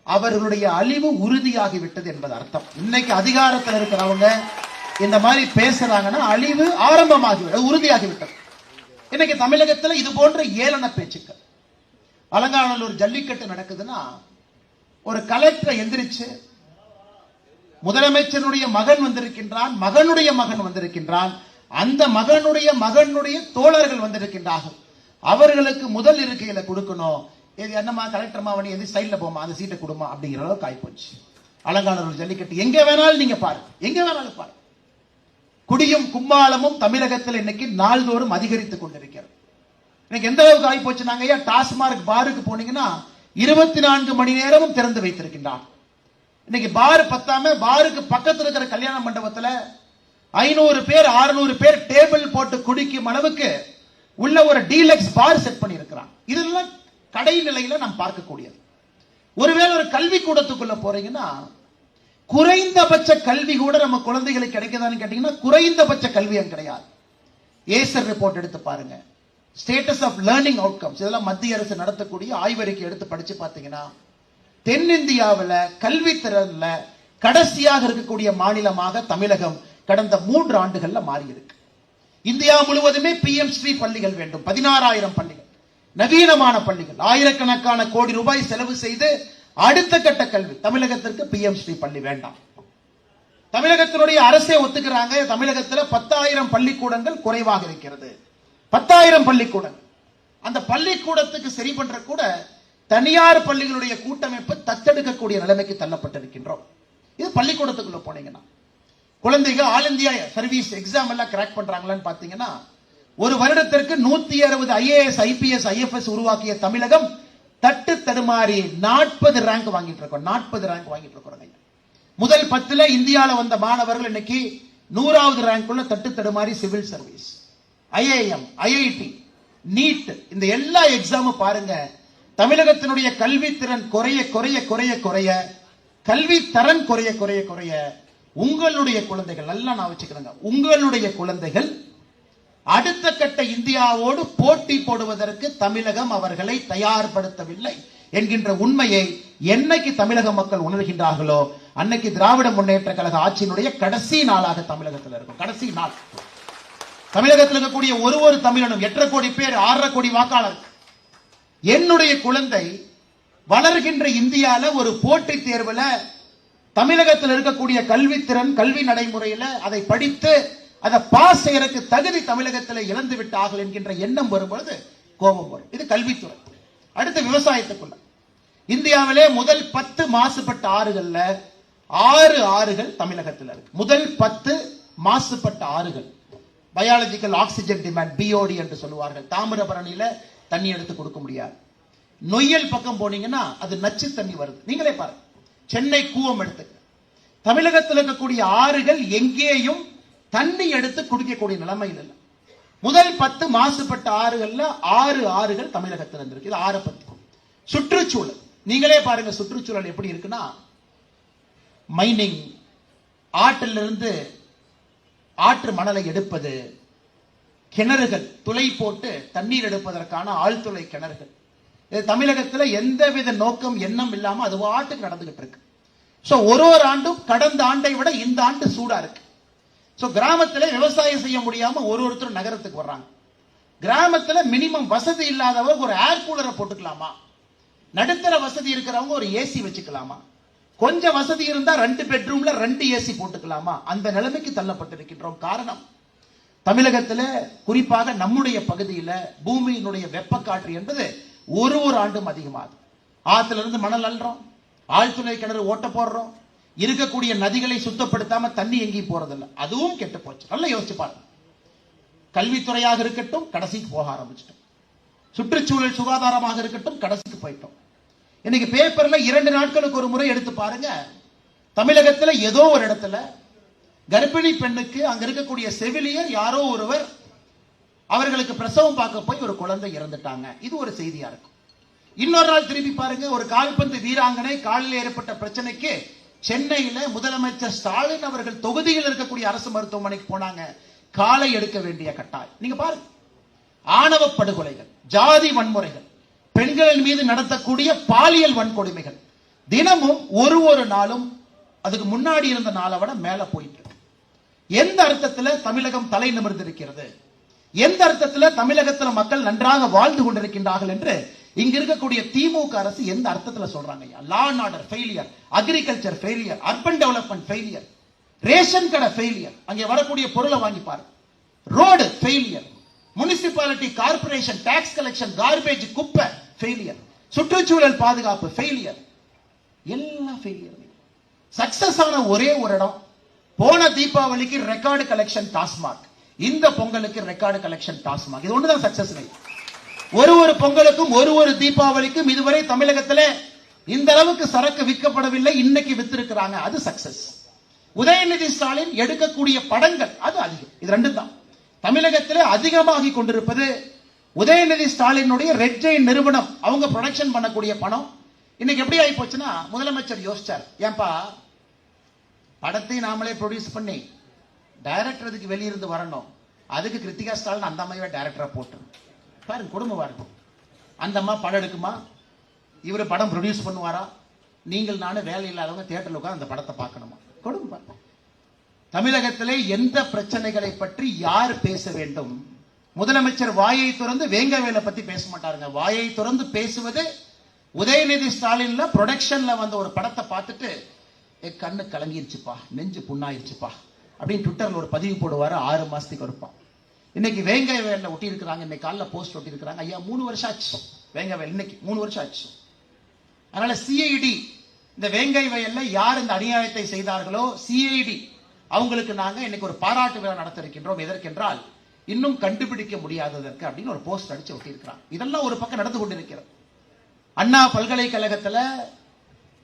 அவர்களுடைய அழிவு உறுதியாகி விட்டது என்பது அர்த்தம். இன்னைக்கு அதிகாரத்தில் இருக்கிறவங்க இந்த மாதிரி பேசுறாங்கன்னா அழிவு ஆரம்பமாகி உறுதியாகி விட்டது. இன்னைக்கு தமிழகத்தில் இது போன்ற ஏளன பேச்சுக்கள், அலங்காநல்லூர் ஜல்லிக்கட்டு நடக்குதுன்னா ஒரு கலெக்டர் எந்திரிச்சு முதலமைச்சருடைய மகன் வந்திருக்கின்றான், மகனுடைய மகன் வந்திருக்கின்றான், அந்த மகனுடைய தோழர்கள் வந்திருக்கின்றார்கள், அவர்களுக்கு முதல் இருக்கையில கொடுக்கணும். இது என்னமா கலெக்டர்மா வண்டி எது சைட்ல போமா, அந்த சீட்டை கொடுமா அப்படிங்கிற அளவுக்கு ஆயிப்போச்சு. அலங்காநல்லூர் ஜல்லிக்கட்டு எங்க வேணாலும் நீங்க பாருங்க, எங்க வேணாலும் பாருங்க. குடியும் கும்மாளமும் தமிழகத்தில் இன்னைக்கு நாள்தோறும் அதிகரித்துக் கொண்டிருக்கிறது. இன்னைக்கு எந்த அளவுக்கு ஆயிப்போச்சு, நாங்க ஐயா டாஸ்மார்க் பாருக்கு போனீங்கன்னா 24 மணி நேரமும் திறந்து வைத்திருக்கின்றார். இன்னைக்கு பார் பத்தாம பாருக்கு பக்கத்தில் இருக்கிற கல்யாண மண்டபத்துல 500 பேர் 600 பேர் டேபிள் போட்டு குடிக்கும் அளவுக்கு உள்ள ஒரு டீலக்ஸ் பார் செட் பண்ணி இருக்கிறான். இதெல்லாம் கடை நிலையில நாம் பார்க்கக்கூடியது. ஒருவேளை ஒரு கல்வி கூடத்துக்குள்ள போறீங்கன்னா குறைந்தபட்ச கல்வி கூட நம்ம குழந்தைகளுக்கு கிடைக்குதான்னு கேட்டீங்கன்னா குறைந்தபட்ச கல்வி அங்க கிடையாது. ஏசர் ரிப்போர்ட் எடுத்து பாருங்க, ஸ்டேட்டஸ் ஆஃப் லேர்னிங் அவுட்கம்ஸ், இதெல்லாம் மத்திய அரசு நடத்தக்கூடிய ஆய்வறிக்கை எடுத்து படிச்சு பார்த்தீங்கன்னா தென்னிந்தியாவில் கல்வி திறன்ல கடைசியாக இருக்கக்கூடிய மாநிலமாக தமிழகம் கடந்த 3 ஆண்டுகள்ல மாறி இருக்கு. இந்தியா முழுவதுமே PM ஸ்ரீ பள்ளிகள் வேண்டும், 16,000 பள்ளிகள், நவீனமான பள்ளிகள், ஆயிரக்கணக்கான கோடி ரூபாய் செலவு செய்து அடுத்த கட்ட கல்வி. தமிழகத்திற்கு PM ஸ்ரீ பள்ளி வேண்டாம். தமிழகத்தினுடைய அரசே ஒத்துக்கிறாங்க, தமிழகத்தில் 10,000 பள்ளிக்கூடங்கள் குறைவாக இருக்கிறது. 10,000 பள்ளிக்கூடங்கள். அந்த பள்ளிக்கூடத்துக்கு சரி பண்ற கூட தனியார் பள்ளிகளுடைய கூட்டமைப்பு தத்தெடுக்கக்கூடிய நிலைமைக்கு தள்ளப்பட்டிருக்கின்றோம். இது பள்ளிக்கூடத்துக்குள்ள போனீங்கன்னா குழந்தைகள் ஆல் இந்தியா சர்வீஸ் எக்ஸாம் எல்லாம் கிராக் பண்றாங்களான்னு பாத்தீங்கன்னா ஒரு வருடத்திற்கு 160 IAS IPS IFS உருவாக்கிய தமிழகம் தட்டு தடுமாறி 40 ரேங்க் வாங்கிட்டு இருக்கோம். 40 ரேங்க் வாங்கிட்டு இருக்கிறோம். முதல் 10ல இந்தியாவில் வந்த மாணவர்கள் இன்னைக்கு 100வது ரேங்க் உள்ள தட்டு தடுமாறி civil service, IIM, IIT, NEET, இந்த எல்லா எக்ஸாமும் பாருங்க. தமிழகத்தினுடைய கல்வி திறன் குறைய குறைய குறைய குறைய கல்வி தரன் குறைய குறைய குறைய உங்களுடைய குழந்தைகள், நல்லா நான் வச்சுக்கிறேங்க, உங்களுடைய குழந்தைகள் அடுத்த கட்ட இந்தியாவோடு போட்டி போடுவதற்கு தமிழகம் அவர்களை தயார்படுத்தவில்லை என்கின்ற உண்மையை என்னைக்கு தமிழக மக்கள் உணர்கின்றார்களோ அன்னைக்கு திராவிட முன்னேற்ற கழக ஆட்சியினுடைய கடைசி நாளாக தமிழகத்தில் இருக்கும். கடைசி நாள். தமிழகத்தில் இருக்கக்கூடிய ஒரு தமிழனும் 8.5 கோடி பேர், 6.5 கோடி வாக்காளர், என்னுடைய குழந்தை வளர்கின்ற இந்தியால ஒரு போட்டி தேர்வுல தமிழகத்தில் இருக்கக்கூடிய கல்வித்திறன் கல்வி நடைமுறையில அதை படித்து அதை பாஸ் செய்யறதுக்கு தகுதி தமிழகத்தில் இழந்து விட்டார்கள் என்கின்ற எண்ணம் வரும்பொழுது கோபம் வரும். இது கல்வித்துறை. அடுத்து விவசாயத்துக்குள்ள இந்தியாவிலே முதல் 10 மாசுபட்ட ஆறுகள்ல 6 ஆறுகள் தமிழகத்தில் இருக்கு. முதல் 10 மாசுபட்ட ஆறுகள். பயாலஜிக்கல் ஆக்சிஜன் டிமாண்ட், BOD என்று சொல்லுவார்கள். தாமிரபரணியில தண்ணி எடுத்து கொடுக்க முடியாது. நொய்யல் பக்கம் போனீங்கன்னா அது நச்சு தண்ணி வருது. நீங்களே பாருங்க. சென்னை கூவம் எடுத்து தமிழகத்தில் இருக்கக்கூடிய ஆறுகள் எங்கேயும் தண்ணி எடுத்து குடிக்கக்கூடிய நிலைமையில் இல்லை. முதல் 10 மாசுபட்ட ஆறுகள்ல 6 ஆறுகள் தமிழகத்தில் இருந்திருக்கு. இது 6 பத்தி. சுற்றுச்சூழல் நீங்களே பாருங்க, சுற்றுச்சூழல் எப்படி இருக்குன்னா மைனிங், ஆற்றிலிருந்து ஆற்று மணலை எடுப்பது, கிணறுகள் துளை போட்டு தண்ணீர் எடுப்பதற்கான ஆழ்துளை கிணறுகள். இது தமிழகத்தில் எந்தவித நோக்கம் எண்ணம் இல்லாம அது ஆட்டுக்கு நடந்துகிட்டு இருக்கு. சோ ஒரு ஆண்டும் கடந்த ஆண்டை விட இந்த ஆண்டு சூடா இருக்கு. சோ கிராமத்துல விவசாயம் செய்ய முடியாம ஒருத்தர் நகரத்துக்கு வர்றாங்க. கிராமத்துல மினிமம் வசதி இல்லாதவங்க ஒரு ஏர் கூலரை போட்டுக்கலாமா, நடுத்தர வசதி இருக்கிறவங்க ஒரு ஏசி வச்சுக்கலாமா, கொஞ்சம் வசதி இருந்தா 2 பெட்ரூம்ல 2 ஏசி போட்டுக்கலாமா, அந்த நிலைமைக்கு தள்ளப்பட்டிருக்கின்றோம். காரணம் தமிழகத்தில் குறிப்பாக நம்முடைய பகுதியில் பூமியினுடைய வெப்பக்காற்று என்பது ஒரு ஆண்டும் அதிகமாகுது. ஆத்துல இருந்து மணல் அள்ளுறோம், ஆழ்துளை கிணறு ஓட்ட போடுறோம், இருக்கக்கூடிய நதிகளை சுத்தப்படுத்தாம தண்ணி எங்கேயும் போறதில்லை, அதுவும் கெட்டு போச்சு. நல்லா யோசிச்சு பாருங்க. கல்வித்துறையாக இருக்கட்டும் கடைசிக்கு போக ஆரம்பிச்சிட்டோம். சுற்றுச்சூழல் சுகாதாரமாக இருக்கட்டும் கடைசிக்கு போயிட்டோம். இன்னைக்கு பேப்பர்ல 2 நாட்களுக்கு ஒரு முறை எடுத்து பாருங்க, தமிழகத்தில் ஏதோ ஒரு இடத்துல கர்ப்பிணி பெண்ணுக்கு அங்க இருக்கக்கூடிய செவிலியர் யாரோ ஒருவர் அவர்களுக்கு பிரசவம் பார்க்க போய் ஒரு குழந்தை இறந்துட்டாங்க. இது ஒரு செய்தியா இருக்கும். இன்னொரு நாள் திரும்பி பாருங்க, ஒரு கால்பந்து வீராங்கனை காலில் ஏற்பட்ட பிரச்சனைக்கு சென்னையில முதலமைச்சர் ஸ்டாலின் அவர்கள் தொகுதியில் இருக்கக்கூடிய அரசு மருத்துவமனைக்கு போனாங்க. காலை எடுக்க வேண்டிய கட்டாயம். நீங்க பாருங்க, ஆணவ படுகொலைகள், ஜாதி வன்முறைகள், பெண்களின் மீது நடத்தக்கூடிய பாலியல் வன்கொடுமைகள் தினமும் ஒரு நாளும் அதுக்கு முன்னாடி இருந்த நாளை விட மேல போயிட்டு இருக்கு. எந்த அர்த்தத்தில் தமிழகம் தலை நிமிர்ந்திருக்கிறது, எந்த அர்த்தத்தில் தமிழகத்தில் மக்கள் நன்றாக வாழ்ந்து கொண்டிருக்கின்றார்கள் என்று இங்க இருக்கக்கூடிய திமுக அரசு எந்த அர்த்தத்துல சொல்றாங்க ஐயா? Law and order failure, agriculture failure, urban development failure, ration கடை ஃபெயிலியர், அங்கே வரக்கூடிய பொருளை வாங்கி பாரு, road failure, municipality corporation tax collection garbage குப்பை ஃபெயிலியர், சுற்றுச்சூழல் பாதுகாப்பு ஃபெயிலியர், எல்லாம் ஃபெயிலியர். சக்சஸ் ஆன ஒரே ஒரு இடம், போன தீபாவளிக்கு ரெக்கார்டு கலெக்ஷன் டாஸ்மாக், இந்த பொங்கலுக்கு ரெக்கார்டு கலெக்ஷன் டாஸ்மாக். இது ஒண்ணுதான் சக்சஸ். ஒரு பொங்கலுக்கும் ஒரு தீபாவளிக்கும் இதுவரை தமிழகத்திலே இந்த அளவுக்கு சரக்கு விற்கப்படவில்லை, இன்னைக்கு வித்திருக்கிறாங்க, அது சக்சஸ். உதயநிதி ஸ்டாலின் எடுக்கக்கூடிய படங்கள் அது அதிகம். இது ரெண்டு தான் தமிழகத்திலே அதிகமாகி கொண்டிருப்பது. உதயநிதி ஸ்டாலினுடைய ரெட் ஜெயின் நிறுவனம் அவங்க ப்ரொடக்ஷன் பண்ணக்கூடிய பணம் இன்னைக்கு எப்படி ஆகி போச்சுன்னா, முதலமைச்சர் யோசிச்சார், ஏன்பா படத்தை நாமளே ப்ரொடியூஸ் பண்ணி டைரக்டர் அதுக்கு வெளியிருந்து வரணும், அதுக்கு கிருத்திகா ஸ்டாலின் அந்த அம்மாவே டைரக்டரா போட்டு பாருங்க, குடும்பமா இருக்கும். அந்த அம்மா படம் எடுக்குமா, இவரு படம் ப்ரொடியூஸ் பண்ணுவாரா, நீங்கள் நானும் வேலை இல்லாதவங்க தியேட்டர்ல உட்கார்ந்து அந்த படத்தை பார்க்கணுமா? குடும்பம். தமிழகத்திலே எந்த பிரச்சனைகளை பற்றி யார் பேச வேண்டும்? முதலமைச்சர் வாயை திறந்து வேங்கவேலை பத்தி பேச மாட்டாருங்க. வாயை திறந்து பேசுவது உதயநிதி ஸ்டாலின்ல ப்ரொடக்ஷன்ல வந்த ஒரு படத்தை பார்த்துட்டு கண்ணு கலங்கிருச்சுப்பா, நெஞ்சு புண்ணாயிருச்சுப்பா அப்படின்னு ட்விட்டர்ல ஒரு பதிவு போடுவாரு, 6 மாசத்துக்கு இருப்பான். இன்னைக்கு வேங்கவேல ஒட்டி இருக்கிறாங்க, இன்னைக்கு காலைல போஸ்ட் ஒட்டி இருக்கிறாங்க. ஐயா 3 வருஷம் ஆச்சு வேங்கவேல், இன்னைக்கு 3 வருஷம் ஆச்சு. அதனால சிஐடி இந்த வேங்கை வயல்ல யார் இந்த அநியாயத்தை செய்தார்களோ சிஐடி அவங்களுக்கு நாங்க இன்னைக்கு ஒரு பாராட்டு விழா நடத்த இருக்கின்றோம். எதற்கென்றால் இன்னும் கண்டுபிடிக்க முடியாததற்கு அப்படின்னு ஒரு போஸ்ட் அடிச்சு ஒட்டி இருக்கிறாங்க. இதெல்லாம் ஒரு பக்கம் நடந்து கொண்டிருக்கிறது. அண்ணா பல்கலைக்கழகத்துல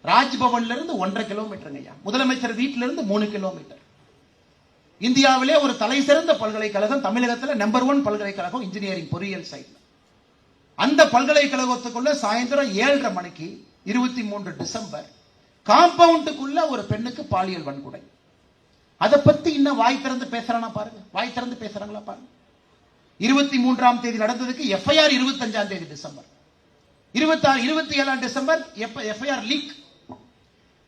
ராஜ்பவன்ல இருந்து 1.5 கிலோமீட்டருங்க, முதலமைச்சர் வீட்டில இருந்து 3 கிலோமீட்டர். இந்தியாவிலே ஒரு தலை சிறந்த பல்கலைக்கழகம், தமிழகத்துல நம்பர் 1 பல்கலைக்கழகம் இன்ஜினியரிங் பொறியியல் சைட்ல. அந்த பல்கலைக்கழகத்துக்குள்ள சாயந்தரம் 7:30 மணிக்கு 23 டிசம்பர் காம்பவுண்டுக்குள்ள ஒரு பெண்ணுக்கு பாலியல் வன்கொடுமை. அதை பத்தி இன்னும் வாய் திறந்து பேசுறானா பாருங்க, வாய் திறந்து பேசுறாங்களா பாருங்க. 23ஆம் தேதி நடந்ததுக்கு எஃப்ஐஆர் 25ஆம் தேதி டிசம்பர், 26 27ஆம் டிசம்பர் எஃப்ஐஆர் லீக்.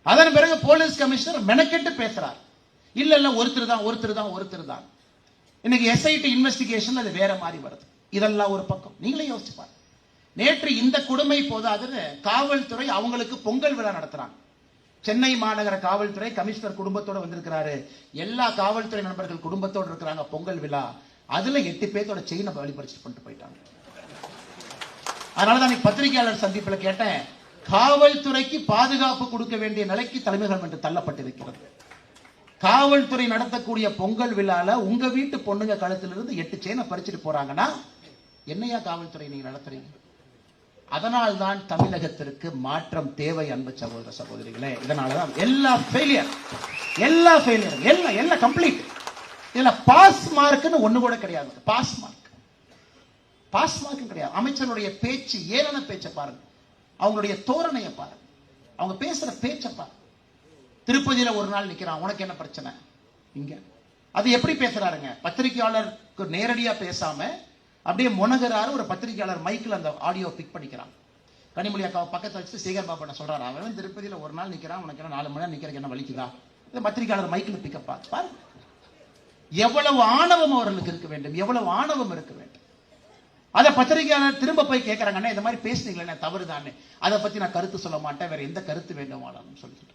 அதன் பிறகு போலீஸ் கமிஷனர் மெனக்கெட்டு பேசுறார், இல்ல இல்ல ஒருத்தர் தான். இன்னைக்கு எஸ்ஐடி இன்வெஸ்டிகேஷன் அது வேற மாதிரி வருது. இதெல்லாம் ஒரு பக்கம், நீங்களே யோசிச்சு பாருங்க. நேற்று இந்த கொடுமை போதாதுன்னு காவல்துறை அவங்களுக்கு பொங்கல் விழா நடத்துறாங்க. சென்னை மாநகர காவல்துறை கமிஷனர் குடும்பத்தோட வந்திருக்கிறாரு, எல்லா காவல்துறை நண்பர்கள் குடும்பத்தோட இருக்கிறாங்க பொங்கல் விழா. அதுல 8 பேர்த்தோட செயினை வழிபறிச்சு பண்ணிட்டு போயிட்டாங்க. அதனாலதான் பத்திரிகையாளர் சந்திப்புல கேட்டேன், காவல்துறைக்கு பாதுகாப்பு கொடுக்க வேண்டிய நிலைக்கு தலைமைகள் என்று தள்ளப்பட்டிருக்கிறது. காவல்துறை நடத்தக்கூடிய பொங்கல் விழால உங்க வீட்டு பொண்ணுங்க கழுத்திலிருந்து 8 செயினை பறிச்சுட்டு போறாங்கன்னா என்னையா காவல்துறை நீங்க நடத்துறீங்க? அதனால்தான் தமிழகத்திற்கு மாற்றம் தேவை. அன்பு சகோதர சகோதரிகளே, இதனாலதான் எல்லா ஃபெயிலியர் எல்லாம் கம்ப்ளீட். இதுல பாஸ் மார்க்னு ஒண்ணு கூட கிடையாது. பாஸ் மார்க் கிடையாது. அமைச்சருடைய பேச்சு, ஏளன பேச்சை பாருங்க, அவங்களுடைய தோரணையை பாருங்க, அவங்க பேசுற பேச்சை பாருங்க. திருப்பதியில ஒரு நாள் நிக்கிறான், உனக்கு என்ன பிரச்சனை இங்க? அது எப்படி பேசுறாருங்க? பத்திரிகையாளருக்கு நேரடியா பேசாம அப்படியே முனகிறாரு. ஒரு பத்திரிகையாளர் மைக்கில் அந்த ஆடியோ பிக் பண்ணிக்கிறான். கனிமொழி அக்கா பக்கத்துல வச்சு சேகர் பாபா சொல்றாரு, அவன் திருப்பதியில ஒரு நாள் நிக்கிறான், உனக்கு என்ன 4 மணி நேரம் நிக்கிறதுக்கு என்ன வலிக்குதா? பத்திரிகையாளர் மைக்கில் பிக்கப் பாருங்க. எவ்வளவு ஆணவம் அவர்களுக்கு இருக்க வேண்டும், எவ்வளவு ஆணவம் இருக்க வேண்டும். அத பத்திரிகையாளர் திரும்ப போய் கேட்கறாங்க, இந்த மாதிரி பேசுனீங்களே தவறுதானே, அதை பத்தி நான் கருத்து சொல்ல மாட்டேன், வேற எந்த கருத்து வேண்டுமானாலும் சொல்லிட்டு.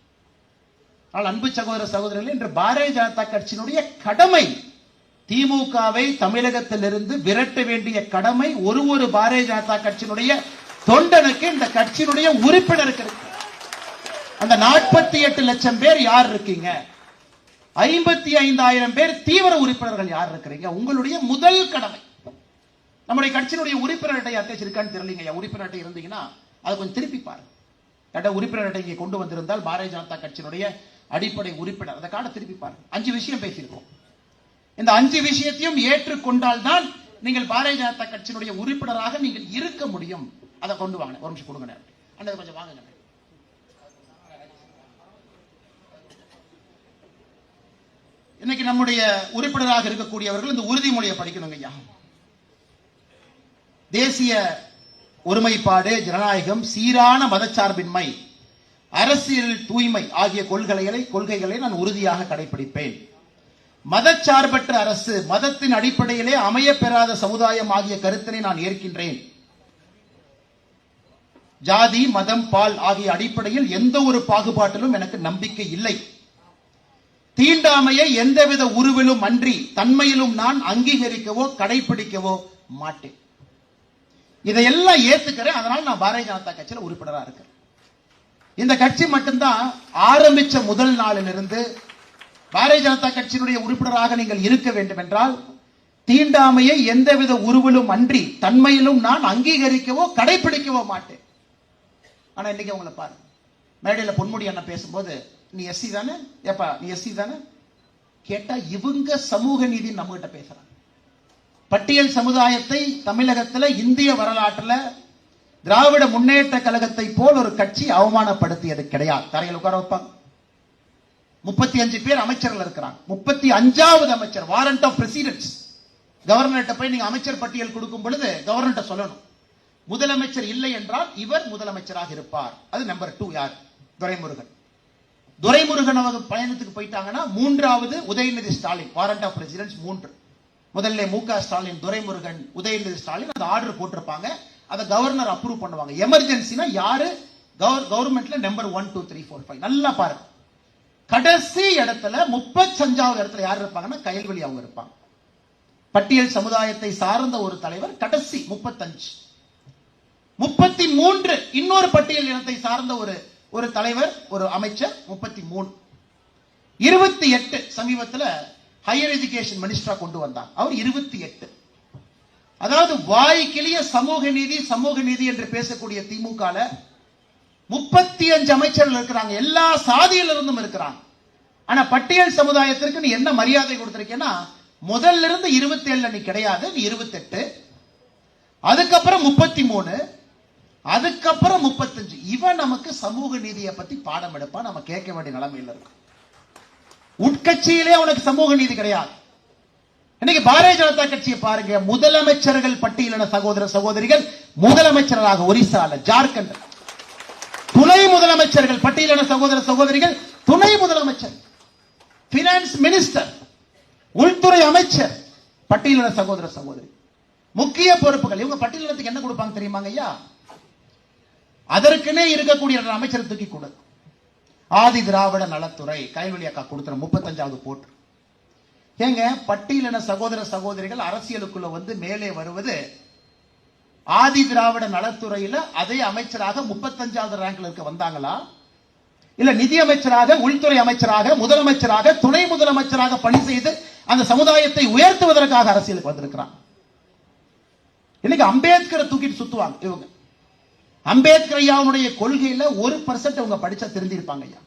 ஆனால் அன்பு சகோதர சகோதரர்களே, இன்று பாரதிய ஜனதா கட்சியினுடைய கடமை திமுகவை தமிழகத்திலிருந்து விரட்ட வேண்டிய கடமை ஒரு பாரதிய ஜனதா கட்சியினுடைய தொண்டனுக்கு, இந்த கட்சியினுடைய உறுப்பினருக்கு. அந்த 48 லட்சம் பேர் யார் இருக்கீங்க? 55,000 பேர் தீவிர உறுப்பினர்கள் யார் இருக்கிறீங்க? உங்களுடைய முதல் கடமை. நம்முடைய கட்சியினுடைய உறுப்பினர் அட்டை அட்டை இருக்கான்னு தெரியலீங்க. உறுப்பினர் அட்டை இருந்தீங்கன்னா அதை கொஞ்சம் திருப்பி பாருங்க. உறுப்பினர் அட்டை இங்கே கொண்டு வந்திருந்தால் பாரதிய ஜனதா கட்சியினுடைய அடிப்படை உறுப்பினர், அதை காட்ட திருப்பி பாருங்க. 5 விஷயம் பேசியிருக்கோம். இந்த 5 விஷயத்தையும் ஏற்றுக்கொண்டால் தான் நீங்கள் பாரதிய ஜனதா கட்சியினுடைய உறுப்பினராக நீங்கள் இருக்க முடியும். அதை கொண்டு வாங்க. ஒரு நிமிஷம் கொடுங்க, அண்ணா கொஞ்சம் வாங்க. இன்னைக்கு நம்முடைய உறுப்பினராக இருக்கக்கூடியவர்கள் இந்த உறுதிமொழியை படிக்கணுங்க ஐயா. தேசிய ஒருமைப்பாடு, ஜனநாயகம், சீரான மதச்சார்பின்மை, அரசியல் தூய்மை ஆகிய கொள்கைகளை நான் உறுதியாக கடைபிடிப்பேன். மதச்சார்பற்ற அரசு, மதத்தின் அடிப்படையிலே அமைய பெறாத சமுதாயம் ஆகிய கருத்தினை நான் ஏற்கின்றேன். ஜாதி, மதம், பால் ஆகிய அடிப்படையில் எந்த ஒரு பாகுபாட்டிலும் எனக்கு நம்பிக்கை இல்லை. தீண்டாமையை எந்தவித உருவிலும் அன்றி தன்மையிலும் நான் அங்கீகரிக்கவோ கடைபிடிக்கவோ மாட்டேன். இதையெல்லாம் ஏத்துக்கிறேன். அதனால நான் பாரதிய ஜனதா கட்சியில் உறுப்பினரா இருக்கிறேன். இந்த கட்சி மட்டும்தான் ஆரம்பிச்ச முதல் நாளிலிருந்து பாரதிய ஜனதா கட்சியினுடைய உறுப்பினராக நீங்கள் இருக்க வேண்டும் என்றால் தீண்டாமையை எந்தவித உருவிலும் அன்றி தன்மையிலும் நான் அங்கீகரிக்கவோ கடைபிடிக்கவோ மாட்டேன். ஆனா இன்னைக்கு அவங்கள பாருங்க, மேடையில பொன்முடி அண்ணா பேசும்போது நீ எஸ்சி தானே, ஏப்பா நீ எஸ்சி தானே கேட்டா இவங்க சமூக நீதி நம்ம கிட்ட பேசுறாங்க. பட்டியல் சமுதாயத்தை தமிழகத்துல இந்திய வரலாற்றுல திராவிட முன்னேற்ற கழகத்தை போல் ஒரு கட்சி அவமானப்படுத்தியது கிடையாது. தரையில் உட்கார வைப்பாங்க. 35 பேர் அமைச்சர்கள் இருக்கிறாங்க. 35வது அமைச்சர் வாரண்ட் ஆஃப் பிரசிடென்ஸ். கவர்னர்கிட்ட போய் நீங்க அமைச்சர் பட்டியல் கொடுக்கும் பொழுது கவர்னர்கிட்ட சொல்லணும், முதலமைச்சர் இல்லை என்றால் இவர் முதலமைச்சராக இருப்பார். அது நம்பர் 2 யார்? துரைமுருகன். துரைமுருகன் அவங்க பயணத்துக்கு போயிட்டாங்கன்னா 3வது Udhayanidhi Stalin. Warrant of precedence 3. முதல்ல மு.க. ஸ்டாலின், துரைமுருகன், உதயநிதி ஸ்டாலின் அந்த ஆர்டர் போட்டிருப்பாங்க. அதை கவர்னர் அப்ரூவ் பண்ணுவாங்க. எமர்ஜென்சினா யாரு கவர்மெண்ட்ல நம்பர் 1 2 3 4 5 நல்லா பாருங்க. கடைசி இடத்துல 35வது இடத்துல யார் இருப்பாங்கன்னா கயல்வெளி அவங்க இருப்பாங்க. பட்டியல் சமுதாயத்தை சார்ந்த ஒரு தலைவர் கடைசி 35. 33 இன்னொரு பட்டியல் இனத்தை சார்ந்த ஒரு தலைவர், ஒரு அமைச்சர் 33. 28 சமீபத்தில் ஹையர் எஜுகேஷன் மினிஸ்டரா கொண்டு வந்தாங்க. அவர் 28. அதாவது வாய்க்கிளிய சமூக நீதி என்று பேசக்கூடிய திமுகல 35 அமைச்சர்கள் இருக்கிறாங்க. எல்லா சாதியிலிருந்தும் இருக்கிறாங்க. ஆனா பட்டியல் சமுதாயத்திற்கு நீ என்ன மரியாதை கொடுத்திருக்கேன்னா முதல்ல இருந்து 27 நீ கிடையாது, நீ 28, அதுக்கப்புறம் 33, அதுக்கப்புறம் 35. இவன் நமக்கு சமூக நீதியை பத்தி பாடம் எடுப்பா, நம்ம கேட்க வேண்டிய நிலைமையில் இருக்கு. உட்கட்சியிலே உனக்கு சமூக நீதி கிடையாது. இன்னைக்கு பாரதிய ஜனதா கட்சியை பாருங்க, முதலமைச்சர்கள் பட்டியலின சகோதர சகோதரிகள் முதலமைச்சராக ஒரிசால, ஜார்க்கண்ட், துணை முதலமைச்சர்கள் பட்டியலின சகோதர சகோதரிகள் துணை முதலமைச்சர், பினான்ஸ் மினிஸ்டர், உள்துறை அமைச்சர் பட்டியலின சகோதர சகோதரி, முக்கிய பொறுப்புகள். இவங்க பட்டியலினத்துக்கு என்ன கொடுப்பாங்க தெரியுமாங்க ஐயா? அதற்குனே இருக்கக்கூடிய அமைச்சர் தூக்கி கொடு. ஆதி திராவிட நலத்துறை கயல்வெளி அக்கா கொடுத்துற 35வது போட்டு. ஏங்க பட்டியலின சகோதர சகோதரிகள் அரசியலுக்குள்ள வந்து மேலே வருவது ஆதி திராவிட நலத்துறையில அதே அமைச்சராக 35வது ரேங்க்ல இருக்க வந்தாங்களா, இல்ல நிதி அமைச்சராக, உள்துறை அமைச்சராக, முதலமைச்சராக, துணை முதலமைச்சராக பணி செய்து அந்த சமுதாயத்தை உயர்த்துவதற்காக அரசியலுக்கு வந்திருக்கிறாங்க. இன்னைக்கு அம்பேத்கரை தூக்கிட்டு சுத்துவாங்க இவங்க. அம்பேத்கர் ஐயாவுடைய கொள்கையில 1% அவங்க படிச்சா திருந்திருப்பாங்க ஐயா.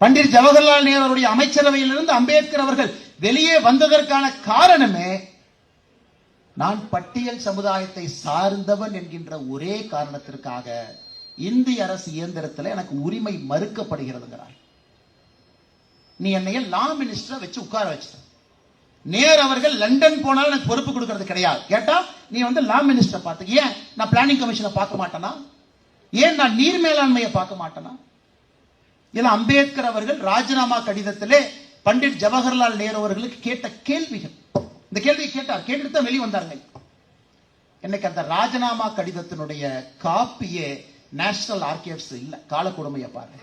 பண்டிட் ஜவஹர்லால் நேரு அவருடைய அமைச்சரவையிலிருந்து அம்பேத்கர் அவர்கள் வெளியே வந்ததற்கான காரணமே நான் பட்டியல் சமுதாயத்தை சார்ந்தவன் என்கின்ற ஒரே காரணத்திற்காக இந்திய அரசு இயந்திரத்தில் எனக்கு உரிமை மறுக்கப்படுகிறதுங்கிறார். நீ என்னைய லா மினிஸ்டரை வச்சு உட்கார வச்சு, நேரு அவர்கள் லண்டன் போனாலும் எனக்கு பொறுப்பு கொடுக்கிறது கிடையாது. கேட்டா நீ வந்து லா மினிஸ்டரை பார்த்து, ஏன் நான் பிளானிங் கமிஷனை பார்க்க மாட்டேனா, ஏன் நான் நீர் மேலாண்மையை பார்க்க மாட்டேனா? இல்ல அம்பேத்கர் அவர்கள் ராஜினாமா கடிதத்திலே பண்டிட் ஜவஹர்லால் நேரு அவர்களுக்கு கேட்ட கேள்விகள், இந்த கேள்வியை கேட்டார், கேட்டுட்டு தான் வெளியே வந்தாருங்க. இன்னைக்கு அந்த ராஜினாமா கடிதத்தினுடைய காப்பியே நேஷனல் ஆர்கைவ்ஸ் இல்ல. கால கொடுமையை பாருங்க.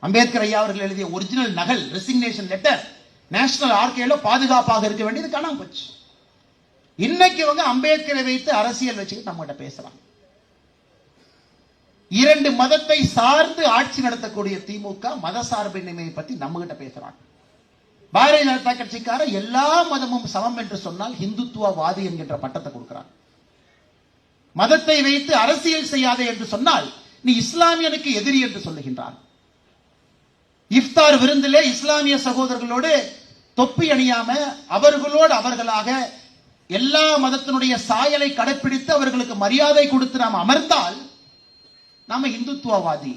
அம்பேத்கர் ஐயா அவர்கள் எழுதிய ஒரிஜினல் நகல் ரெசிக்னேஷன் லெட்டர் நேஷனல் ஆர்கைவ்ல பாதுகாப்பாக இருக்க வேண்டியது காணாம போச்சு. இன்னைக்கு இவங்க அம்பேத்கரை வைத்து அரசியல் வச்சுக்கிட்டு நம்ம கிட்ட பேசலாம். 2 மதத்தை சார்ந்து ஆட்சி நடத்தக்கூடிய திமுக மத சார்பின்மையை பத்தி நம்ம கிட்ட பேசுறாங்க. பாரதிய ஜனதா கட்சிக்கார எல்லா மதமும் சமம் என்று சொன்னால் இந்துத்துவவாதி என்கின்ற பட்டத்தை கொடுக்கிறாங்க. மதத்தை வைத்து அரசியல் செய்யாதே என்று சொன்னால் நீ இஸ்லாமியனுக்கு எதிரி என்று சொல்லுகின்றார். இஃப்தார் விருந்திலே இஸ்லாமிய சகோதரர்களோடு தொப்பி அணியாம அவர்களோடு அவர்களாக எல்லா மதத்தினுடைய சாயலை கடைப்பிடித்து அவர்களுக்கு மரியாதை கொடுத்து நாம் அமர்ந்தால் நாம இந்துத்துவவாதி.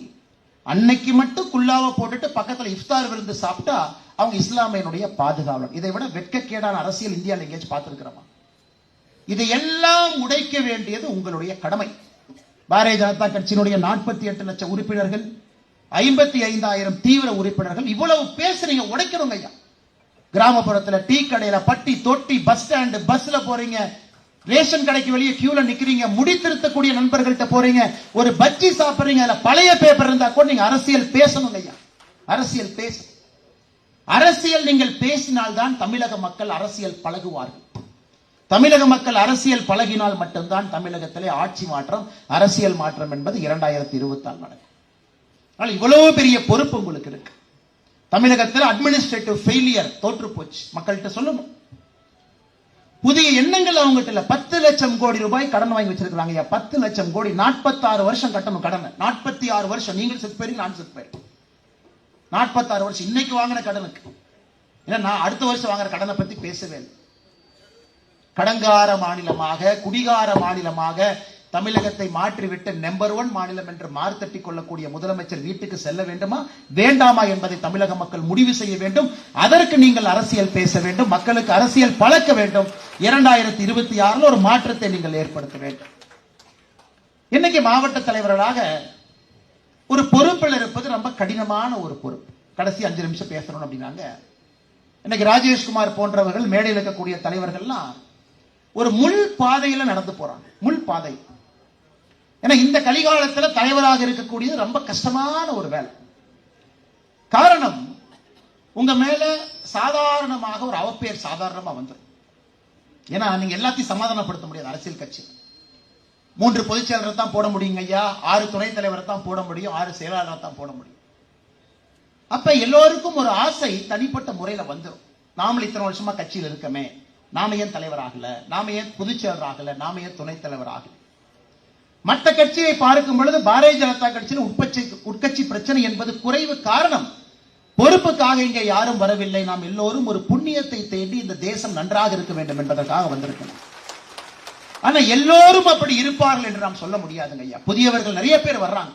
அன்னைக்கு மட்டும் குல்லாவை போட்டுட்டு பக்கத்துல இஃப்தார் விருந்து சாப்பிட்டா அவங்க இஸ்லாமியனுடைய பாதுகாவலர். இதை விட வெட்கக்கேடான அரசியல் இந்தியாவில் எங்கேயாச்சும் பார்த்திருக்கிறோமா? இதையெல்லாம் உடைக்க வேண்டியது உங்களுடைய கடமை. பாரதிய ஜனதா கட்சியினுடைய 48 லட்சம் உறுப்பினர்கள், 55,000 தீவிர உறுப்பினர்கள், இவ்வளவு பேசுறீங்க, உடைக்கணுங்க ஐயா. கிராமப்புறத்துல டீ கடையில, பட்டி தொட்டி, பஸ் ஸ்டாண்டு, பஸ்ல போறீங்க, ரேஷன் கடைக்கு வெளியே கியூல நிக்கிறீங்க, முடி திருத்தக்கூடிய நண்பர்கள்ட்ட போறீங்க, ஒரு பஜ்ஜி சாப்பிடுறீங்க, அதுல பழைய பேப்பர் இருந்தா கூட நீங்க அரசியல் பேசணும் ஐயா. அரசியல் பேச அரசியல் நீங்கள் பேசினால்தான் தமிழக மக்கள் அரசியல் பழகுவார்கள். தமிழக மக்கள் அரசியல் பழகினால் மட்டும்தான் தமிழகத்திலே ஆட்சி மாற்றம், அரசியல் மாற்றம் என்பது 2024 நடக்கும். ஆனால் இவ்வளவு பெரிய பொறுப்பு உங்களுக்கு இருக்கு. தமிழகத்தில் அட்மினிஸ்ட்ரேட்டிவ் ஃபெயிலியர் தோற்று போச்சு. மக்கள்கிட்ட சொல்லணும். புதிய எண்ணங்கள் அவங்ககிட்ட இல்ல. 10 லட்சம் கோடி ரூபாய் கடன் வாங்கி வச்சிருக்காங்க. 10 லட்சம் கோடி 46 வருஷம் கட்டணும் கடன். 46 வருஷம் நீங்கள் செத்து போயிருங்க, நான் செத்து போயிருக்கேன். 46 வருஷம் இன்னைக்கு வாங்கின கடனுக்கு. ஏன்னா நான் அடுத்த வருஷம் வாங்குற கடனை பத்தி பேசவே இல்லை. கடங்கார மாநிலமாக, குடிகார மாநிலமாக தமிழகத்தை மாற்றிவிட்டு நம்பர் 1 மாநிலம் என்று மார்த்தட்டி கொள்ளக்கூடிய முதலமைச்சர் வீட்டுக்கு செல்ல வேண்டுமா வேண்டாமா என்பதை தமிழக மக்கள் முடிவு செய்ய வேண்டும். அதற்கு நீங்கள் அரசியல் பேச வேண்டும், மக்களுக்கு அரசியல் பழக்க வேண்டும். 2026 ஒரு மாற்றத்தை நீங்கள் ஏற்படுத்த வேண்டும். இன்னைக்கு மாவட்ட தலைவர்களாக ஒரு பொறுப்பில் இருப்பது ரொம்ப கடினமான ஒரு பொறுப்பு. கடைசி 5 நிமிஷம் பேசணும் அப்படின்னாங்க. இன்னைக்கு ராஜேஷ்குமார் போன்றவர்கள் மேடையில் இருக்கக்கூடிய தலைவர்கள்லாம் ஒரு முள் பாதையில நடந்து போறாங்க. முள் பாதை. ஏன்னா இந்த கலிகாலத்துல தலைவராக இருக்கக்கூடியது ரொம்ப கஷ்டமான ஒரு வேலை. காரணம், உங்க மேல சாதாரணமாக ஒரு அவப்பெயர் சாதாரணமா வந்துடும். ஏன்னா நீங்க எல்லாத்தையும் சமாதானப்படுத்த முடியாது. அரசியல் கட்சி 3 பொதுச் செயலரை தான் போட முடியுங்க ஐயா, 6 துணைத் தலைவரை தான் போட முடியும், 6 செயலாளரை தான் போட முடியும். அப்ப எல்லோருக்கும் ஒரு ஆசை தனிப்பட்ட முறையில வந்துடும். நாம இத்தனை வருஷமா கட்சியில் இருக்கமே, நாம ஏன் தலைவர் ஆகல, நாம ஏன் பொதுச் செயலர் ஆகல, நாம ஏன் துணைத் தலைவர் ஆகல. மற்ற கட்சியை பார்க்கும் பொழுது பாரதிய ஜனதா கட்சியில் உட்கட்சி பிரச்சனை என்பது குறைவு. காரணம், பொறுப்புக்காக இங்கே யாரும் வரவில்லை. நாம் எல்லோரும் ஒரு புண்ணியத்தை தேடி இந்த தேசம் நன்றாக இருக்க வேண்டும் என்பதற்காக வந்திருக்கிறோம். ஆனா எல்லோரும் அப்படி இருப்பார்கள் என்று நாம் சொல்ல முடியாதுங்க ஐயா. புதியவர்கள் நிறைய பேர் வர்றாங்க,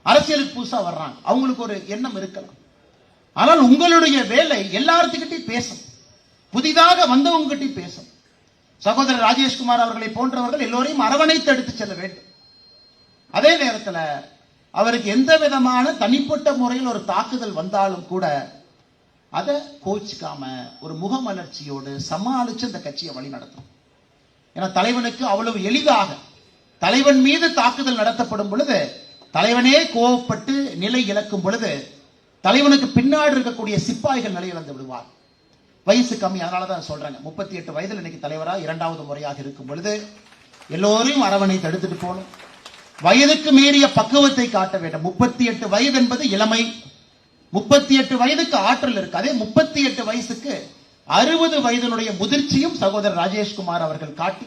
அரசியலுக்கு புதுசா வர்றாங்க, அவங்களுக்கு ஒரு எண்ணம் இருக்கலாம். ஆனால் உங்களுடைய வேலை எல்லாத்துக்கிட்டையும் பேசும், புதிதாக வந்தவங்க பேசும். சகோதரர் ராஜேஷ்குமார் அவர்களை போன்றவர்கள் எல்லோரையும் அரவணைத்து எடுத்து செல்ல வேண்டும். அதே நேரத்தில் அவருக்கு எந்த விதமான தனிப்பட்ட முறையில் ஒரு தாக்குதல் வந்தாலும் கூட அதை கோச்சிக்காம ஒரு முகமலர்ச்சியோடு சமாளிச்சு இந்த கட்சியை வழி நடத்தும். ஏன்னா தலைவனுக்கு அவ்வளவு எளிதாக தலைவன் மீது தாக்குதல் நடத்தப்படும் பொழுது, தலைவனே கோவப்பட்டு நிலை இழக்கும் பொழுது தலைவனுக்கு பின்னாடி இருக்கக்கூடிய சிப்பாய்கள் நிலை இழந்து விடுவார். வயசு கம்மி, அதனாலதான் சொல்றாங்க. 38 வயதில் இன்னைக்கு தலைவராக 2வது முறையாக இருக்கும் பொழுது எல்லோரையும் அரவணைத்து எடுத்துட்டு போகணும். வயதுக்கு மீறிய பக்குவத்தை காட்ட வேண்டும். 38 வயது என்பது இளமை. 38 வயதுக்கு ஆற்றல் இருக்கு. அதே 38 வயசுக்கு 60 வயதினுடைய முதிர்ச்சியும் சகோதரர் ராஜேஷ்குமார் அவர்கள் காட்டி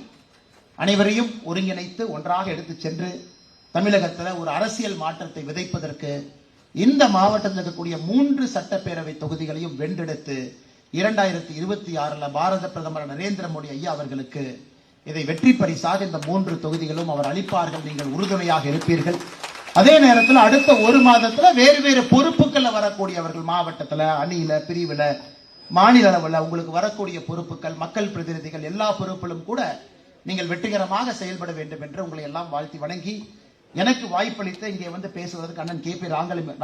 அனைவரையும் ஒருங்கிணைத்து ஒன்றாக எடுத்து சென்று தமிழகத்தில் ஒரு அரசியல் மாற்றத்தை விதைப்பதற்கு இந்த மாவட்டத்தில் இருக்கக்கூடிய 3 சட்டப்பேரவை தொகுதிகளையும் வென்றெடுத்து 2026 பாரத பிரதமர் நரேந்திர மோடி ஐயா அவர்களுக்கு இதை வெற்றி பரிசாக இந்த 3 தொகுதிகளும் அவர் அளிப்பார்கள். நீங்கள் உறுதுணையாக இருப்பீர்கள். அதே நேரத்தில் அடுத்த 1 மாதத்துல வேறு வேறு பொறுப்புகள் வரக்கூடியவர்கள், மாவட்டத்துல, அணியில, பிரிவுல, மாநில அளவில் உங்களுக்கு வரக்கூடிய பொறுப்புகள், மக்கள் பிரதிநிதிகள் எல்லா பொறுப்பிலும் கூட நீங்கள் வெற்றிகரமாக செயல்பட வேண்டும் என்று உங்களை எல்லாம் வாழ்த்தி வணங்கி, எனக்கு வாய்ப்பளித்த இங்கே வந்து பேசுவதற்கு அண்ணன் KP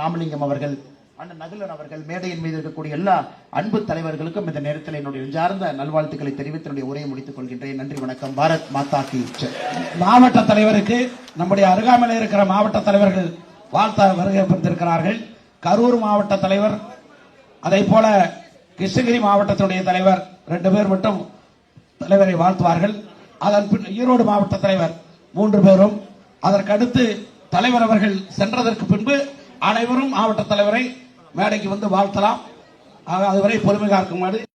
ராமலிங்கம் அவர்கள், அண்ணன் நகுலன் அவர்கள், மேடையின் மீது இருக்கக்கூடிய எல்லா அன்பு தலைவர்களுக்கும் இந்த நேரத்தில் என்னுடைய நெஞ்சார்ந்த நல்வாழ்த்துக்களை தெரிவித்து என்னுடைய உரையை முடித்துக் கொள்கின்றேன். நன்றி, வணக்கம். பாரத் மாதா கி ஜெய். மாவட்ட தலைவருக்கு நம்முடைய அருகாமையில் இருக்கிற மாவட்ட தலைவர்கள் வாழ்த்த வருகிறார்கள். கரூர் மாவட்ட தலைவர், அதே போல கிருஷ்ணகிரி மாவட்டத்தினுடைய தலைவர் 2 பேர் மட்டும் தலைவரை வாழ்த்துவார்கள். அதன் பின் ஈரோடு மாவட்ட தலைவர் 3 பேரும், அதற்கடுத்து தலைவர் அவர்கள் சென்றதற்கு பின்பு அனைவரும் மாவட்ட தலைவரை மேடைக்கு வந்து வாழ்த்தலாம். அதுவரை பொறுமை காக்குமாறு